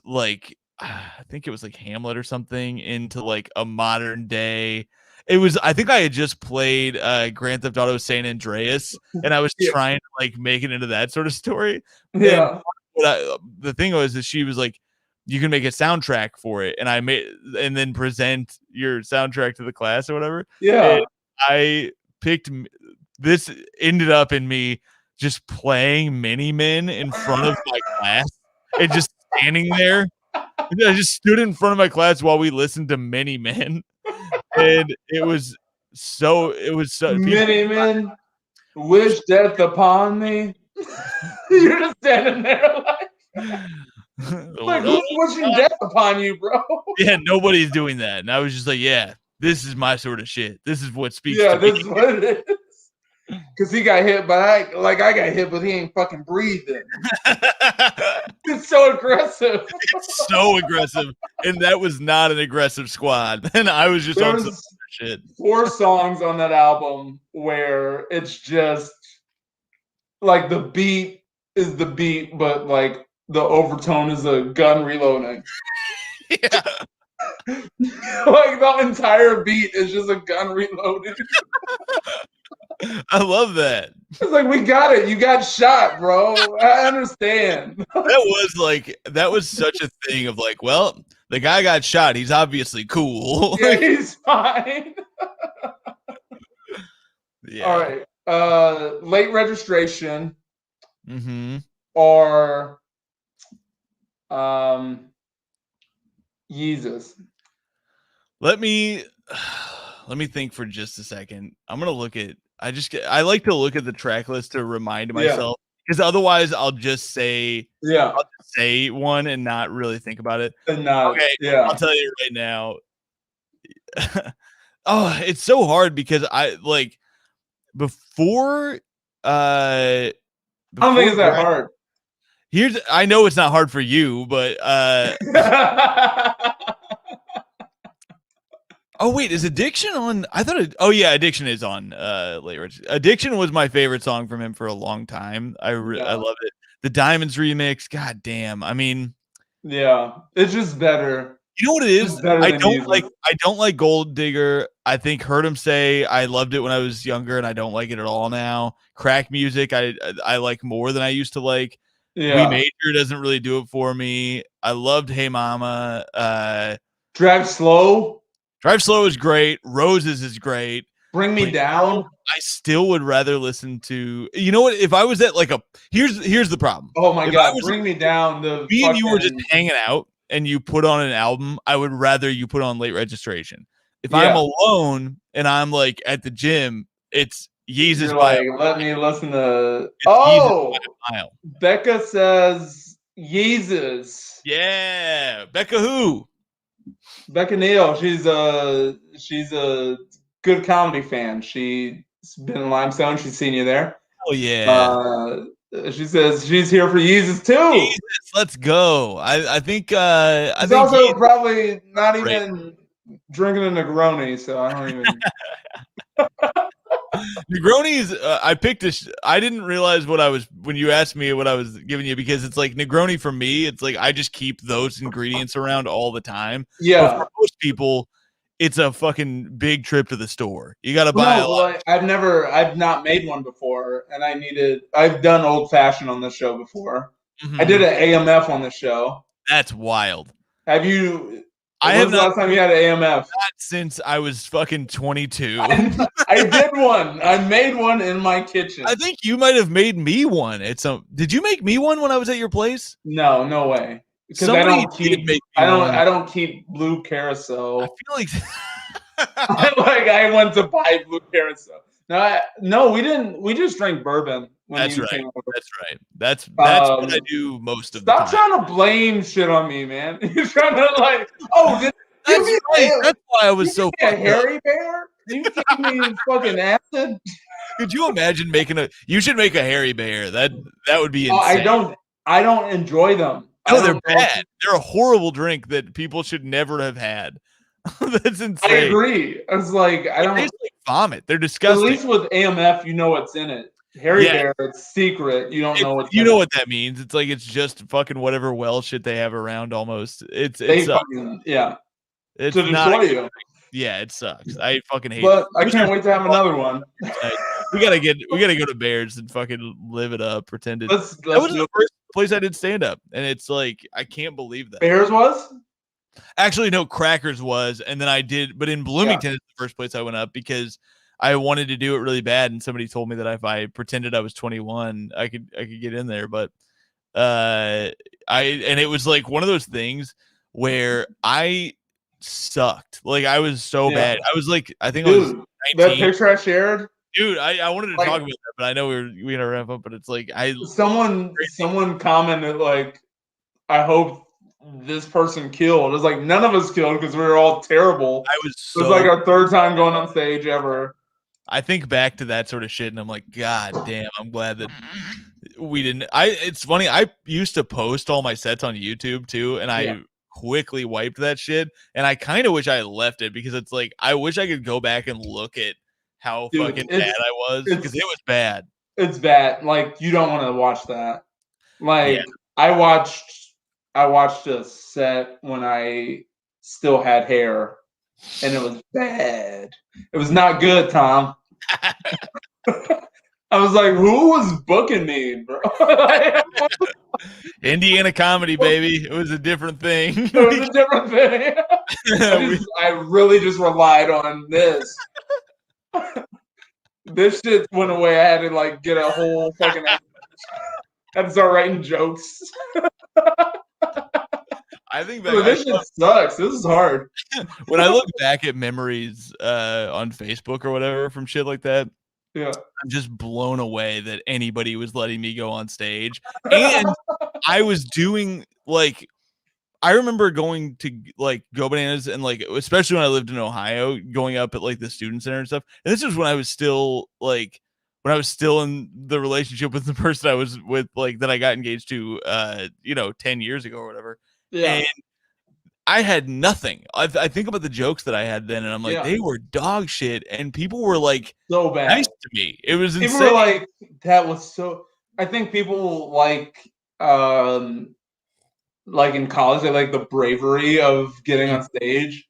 like I think it was like Hamlet or something into like a modern day. I think I had just played Grand Theft Auto San Andreas, and I was trying to like make it into that sort of story.
Yeah.
The thing was that she was like, you can make a soundtrack for it, and and then present your soundtrack to the class or whatever.
Yeah.
And I picked this. Ended up in me just playing Mini Men in front of my class and just standing there. I just stood in front of my class while we listened to Many Men. And it was so
Many men wish death upon me. You're just standing there like who's wishing death upon you, bro?
Yeah, nobody's doing that. And I was just like, yeah, this is my sort of shit. This is what speaks to me.
This is what it is. Because he got hit, but I got hit, but he ain't fucking breathing. It's so aggressive.
It's so aggressive. And that was not an aggressive squad. And I was just on some shit.
4 songs on that album where it's just like the beat is the beat, but like the overtone is a gun reloading.
Yeah.
Like the entire beat is just a gun reloading.
I love that.
It's like, we got it. You got shot, bro. I understand.
That was such a thing of like, well, the guy got shot. He's obviously cool.
Yeah, he's fine.
Yeah.
All right. Late registration.
Mm-hmm.
Or Yeezus.
Let me think for just a second. I'm gonna look at. I like to look at the track list to remind myself, because otherwise I'll just say one and not really think about it.
Okay,
I'll tell you right now. Oh, it's so hard because I like before. I
don't think it's that hard.
I know it's not hard for you, but oh wait, is Addiction on? I thought Addiction is on Late Rich. Addiction was my favorite song from him for a long time. I love it. The Diamonds remix, god damn. I mean,
yeah, it's just better.
You know what it is?
I
don't like Gold Digger. I think Heard 'Em Say I loved it when I was younger, and I don't like it at all now. Crack music I like more than I used to like.
Yeah.
We Major doesn't really do it for me. I loved Hey Mama.
Drive Slow.
Drive Slow is great. Roses is great.
Bring Me Down.
I still would rather listen to. You know what? If I was at like a here's the problem.
Oh my God! Bring Me Down.
And you were just hanging out, and you put on an album. I would rather you put on Late Registration. If I'm alone and I'm like at the gym, it's Yeezus.
Let me listen to. Becca says Yeezus.
Yeah, Becca who?
Becca Neal. She's a good comedy fan. She's been in Limestone. She's seen you there.
Oh yeah.
She says she's here for Yeezus too.
Yeezus, let's go. I think
she's also probably not even drinking a Negroni, so I don't even.
Negroni's. I picked this. I didn't realize when you asked me what I was giving you, because it's like Negroni for me. It's like I just keep those ingredients around all the time.
Yeah.
But for most people, it's a fucking big trip to the store. You got to buy a lot.
I've not made one before, and I've done old fashioned on this show before. Mm-hmm. I did an AMF on the show.
That's wild.
Have you?
I have not.
Last time you had an AMF?
Not since I was fucking 22.
I did one. I made one in my kitchen.
I think you might have made me one. Did you make me one when I was at your place?
No way. Because I don't keep blue carousel.
I feel like
I went to buy blue carousel. No, we didn't. We just drank bourbon.
That's right. That's right. That's what I do most of the time.
Stop trying to blame shit on me, man. You're trying to
that's right. That's why I was so
a hairy bear. You gave me fucking acid.
Could you imagine you should make a hairy bear. That would be insane.
I don't enjoy them.
No, they're bad. They're a horrible drink that people should never have had. That's insane.
I agree. I was like, I don't
taste like vomit. They're disgusting.
At least with AMF, you know what's in it. Hairy bear, it's secret. You don't know what's in it.
You know what that means. It's like it's just fucking whatever well shit they have around almost. It's
It's
to
destroy you.
Yeah, it sucks. I fucking hate it.
But I can't wait to have another one.
We gotta go to Bears and fucking live it up, pretend it.
That
was the first place I did stand up, and it's like I can't believe that.
Bears was?
Actually, no, Crackers was, and then I did, but in Bloomington is the first place I went up because I wanted to do it really bad, and somebody told me that if I pretended I was 21, I could get in there. But and it was like one of those things where I sucked. Like I was so bad. I was like, I think I was 19.
That picture I shared.
Dude, I wanted to talk about that, but I know we gotta wrap up. But it's like
someone commented like, I hope this person killed. It's like none of us killed because we were all terrible.
It was
like our third time going on stage ever.
I think back to that sort of shit, and I'm like, God damn, I'm glad that we didn't. It's funny. I used to post all my sets on YouTube too, and I quickly wiped that shit. And I kind of wish I had left it because it's like I wish I could go back and look at how fucking bad I was because it was bad.
It's bad. Like you don't want to watch that. Like I watched a set when I still had hair, and it was bad. It was not good, Tom. I was like, who was booking me, bro?
Indiana comedy, baby. It was a different thing.
It was a different thing. I really just relied on this. This shit went away. I had to like get a whole fucking. I had to start writing jokes.
I think
this shit sucks. This is hard.
When I look back at memories on Facebook or whatever from shit like that, I'm just blown away that anybody was letting me go on stage. And I was doing like, I remember going to like Go Bananas and like, especially when I lived in Ohio, going up at like the student center and stuff. And this was when I was still like, in the relationship with the person I was with, like that I got engaged to, 10 years ago or whatever. Yeah. And I had nothing. I think about the jokes that I had then, and I'm like, they were dog shit, and people were like
so bad
nice to me. It was insane.
People were like, that was so. I think people like like in college, they like the bravery of getting on stage.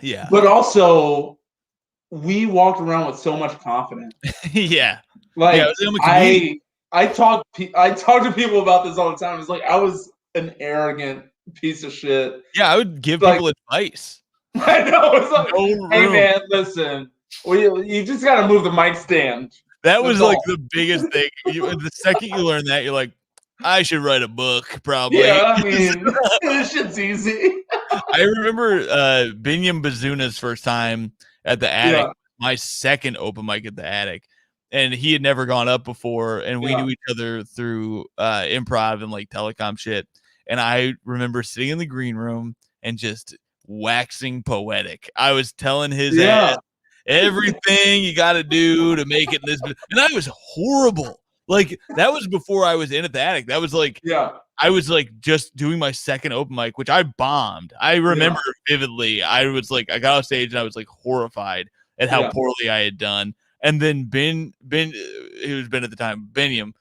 Yeah.
But also, we walked around with so much confidence.
Yeah.
Like
yeah,
I talk to people about this all the time. It's like I was an arrogant piece of shit.
Yeah, I would give
like,
people advice.
I know. It's like,
No
hey
room.
man, listen, you just got to move the mic stand.
That was like the biggest thing. The second you learn that, you're like, I should write a book, probably.
Yeah, I mean, this shit's easy.
I remember Binyam Bazuna's first time at the Attic, my second open mic at the Attic. And he had never gone up before, and we knew each other through improv and like telecom shit. And I remember sitting in the green room and just waxing poetic. I was telling his ass everything you got to do to make it in this, and I was horrible. Like that was before I was in at the Attic. That was like, I was like just doing my second open mic, which I bombed. I remember vividly. I was like, I got off stage and I was like horrified at how poorly I had done. And then Ben, who's been at the time, Binyam,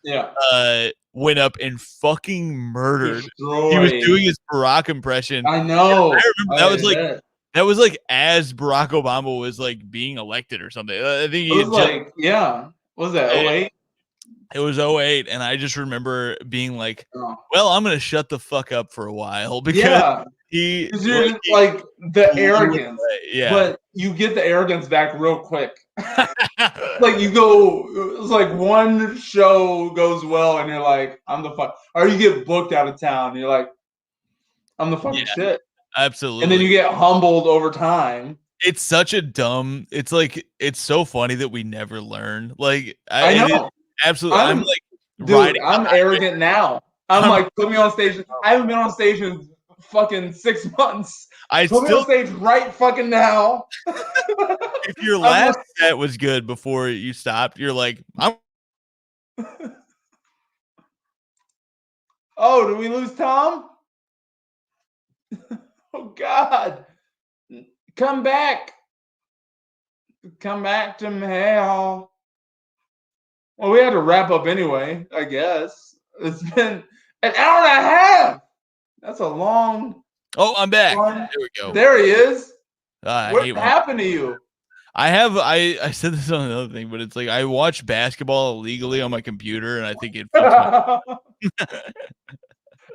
went up and fucking murdered. He was doing his Barack impression.
I know.
I remember that was like as Barack Obama was like being elected or something. I think he
was like, what was that, 08?
It was 08, and I just remember being like, well, I'm going to shut the fuck up for a while because
you're like the arrogance. But you get the arrogance back real quick. Like you go, it's like one show goes well and you're like, I'm the fuck. Or you get booked out of town and you're like, I'm the fucking shit.
Absolutely.
And then you get humbled over time.
It's such a dumb, it's like, it's so funny that we never learn. Like,
I know.
Absolutely. I'm like,
dude, I'm arrogant now. I'm like, put me on stage. I haven't been on stage in fucking 6 months. Put me on stage right fucking now.
If your last set was good before you stopped, you're like,
oh, did we lose Tom? Oh God. Come back. Come back to hell. Well, we had to wrap up anyway, I guess. It's been an hour and a half. That's a long.
Oh, I'm back. There we go.
There he is.
What
happened to you?
I said this on another thing, but it's like I watch basketball illegally on my computer, and I think it.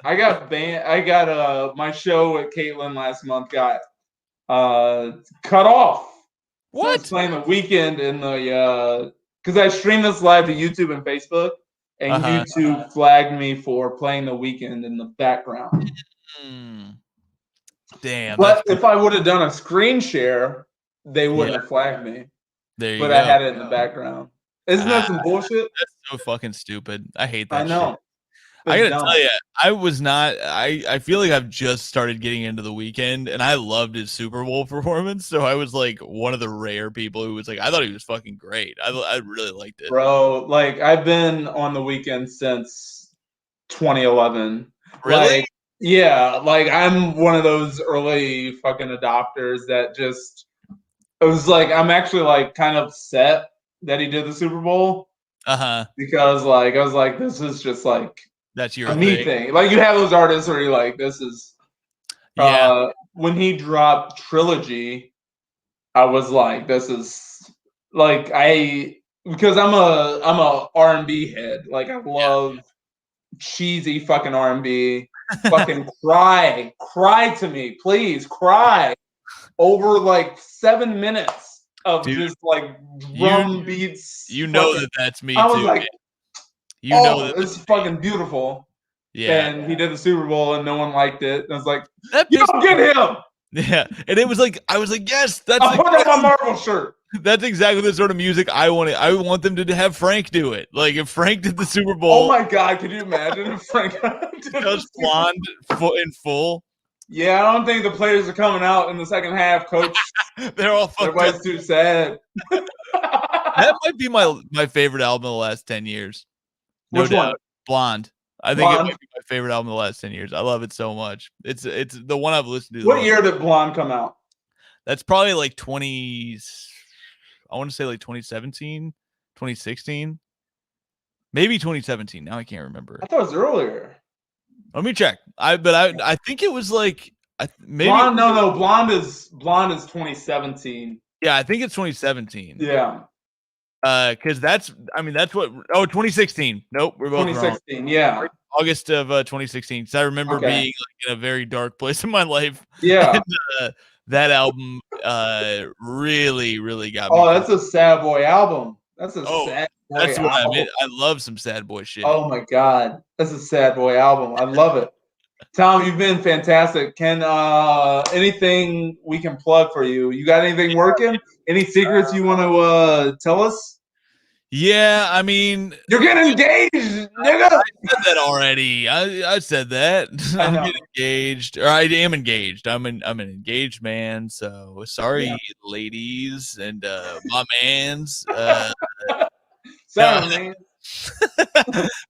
I got banned. I got my show at Caitlin last month got cut off.
What?
So I was playing the weekend in the because I streamed this live to YouTube and Facebook, and YouTube flagged me for playing the weekend in the background.
Damn.
But if I would have done a screen share, they wouldn't have flagged me.
There you go.
But I had it in the background. Isn't that some bullshit?
That's so fucking stupid. I hate that.
I know.
Shit. I gotta tell you, I was not. I feel like I've just started getting into the weekend, and I loved his Super Bowl performance. So I was like one of the rare people who was like, I thought he was fucking great. I really liked it,
bro. Like I've been on the weekend since 2011.
Really?
Like, yeah. Like I'm one of those early fucking adopters that just. It was like I'm actually like kind of upset that he did the Super Bowl. Because like I was like, this is just like.
That's your
me thing. Like you have those artists where you're like, this is when he dropped Trilogy, I was like, this is like because I'm a R&B head. Like I love cheesy fucking R&B. Fucking cry to me, please cry over like 7 minutes of just like drum beats.
You know that's me.
I was
too,
like.
man. You know that
it's fucking beautiful.
Yeah.
And he did the Super Bowl and no one liked it. And I was like, you don't get him.
Yeah. And it was like, I was like, yes, that's
I'll put on my Marvel shirt.
That's exactly the sort of music I want. I want them to have Frank do it. Like if Frank did the Super Bowl.
Oh my God, could you imagine if Frank
does Blonde in full?
Yeah, I don't think the players are coming out in the second half, coach.
They're all fucked
Everybody's
up.
too sad.
That might be my favorite album of the last 10 years. No
Which
doubt.
one?
Blonde. I think it might be my favorite album of the last 10 years. I love it so much. It's the one I've listened to.
What year did Blonde come out?
That's probably like 20. I want to say like 2017, 2016, maybe 2017. Now I can't remember.
I thought it was earlier.
Let me check. I think it was like maybe
Blonde. No. Blonde is 2017.
Yeah, I think it's 2017.
Yeah.
Because that's what. Oh, 2016. Nope, we're both
2016.
wrong.
Yeah.
August of 2016. Because I remember being like in a very dark place in my life.
Yeah.
And, that album really, really got me.
Oh, that's a sad boy album. That's a sad boy
That's what
album.
I mean. I love some sad boy shit.
Oh my God. That's a sad boy album. I love it. Tom, you've been fantastic. Can anything we can plug for you? You got anything working? Any secrets you want to tell us?
Yeah, I mean,
you're getting engaged, nigga.
I said that already. I said that. I'm getting engaged, or I am engaged. I'm an engaged man. So sorry, ladies and my mans.
Sorry, man.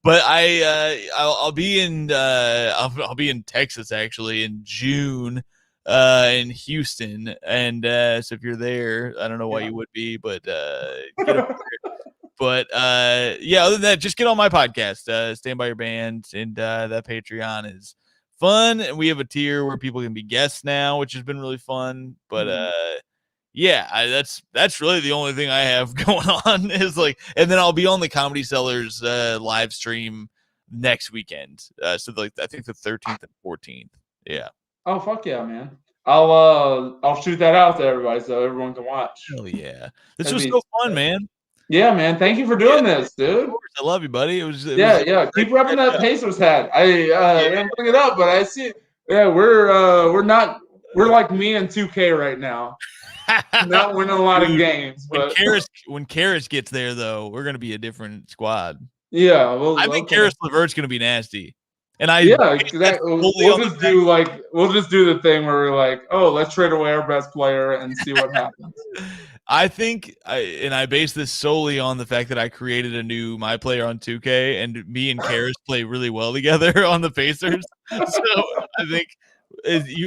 But I'll be in I'll be in Texas actually in June in Houston, and so if you're there, I don't know why you would be, but get up there. But other than that, just get on my podcast, Stand By Your Band, and that Patreon is fun, and we have a tier where people can be guests now, which has been really fun. But that's really the only thing I have going on is like, and then I'll be on the Comedy Sellers live stream next weekend. So like I think the 13th and 14th. Yeah.
Oh fuck yeah, man! I'll shoot that out to everybody so everyone can watch.
Hell yeah! This was so fun, man.
Yeah, man. Thank you for doing this, dude. Of
course, I love you, buddy. It was
Keep repping that Pacers hat. I didn't bring it up, but I see. Yeah, we're like me and 2K right now. Not winning a lot of games, but
when Karras gets there, though, we're gonna be a different squad.
Yeah,
I think Karis LeVert's gonna be nasty. And
we'll just do the thing where we're like, oh, let's trade away our best player and see what happens.
I think I base this solely on the fact that I created a new my player on 2K, and me and Karras play really well together on the Pacers. So I think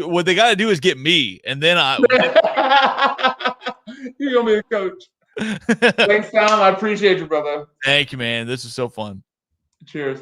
what they got to do is get me, and then
you're gonna be a coach. Thanks, Tom. I appreciate you, brother.
Thank you, man. This is so fun.
Cheers.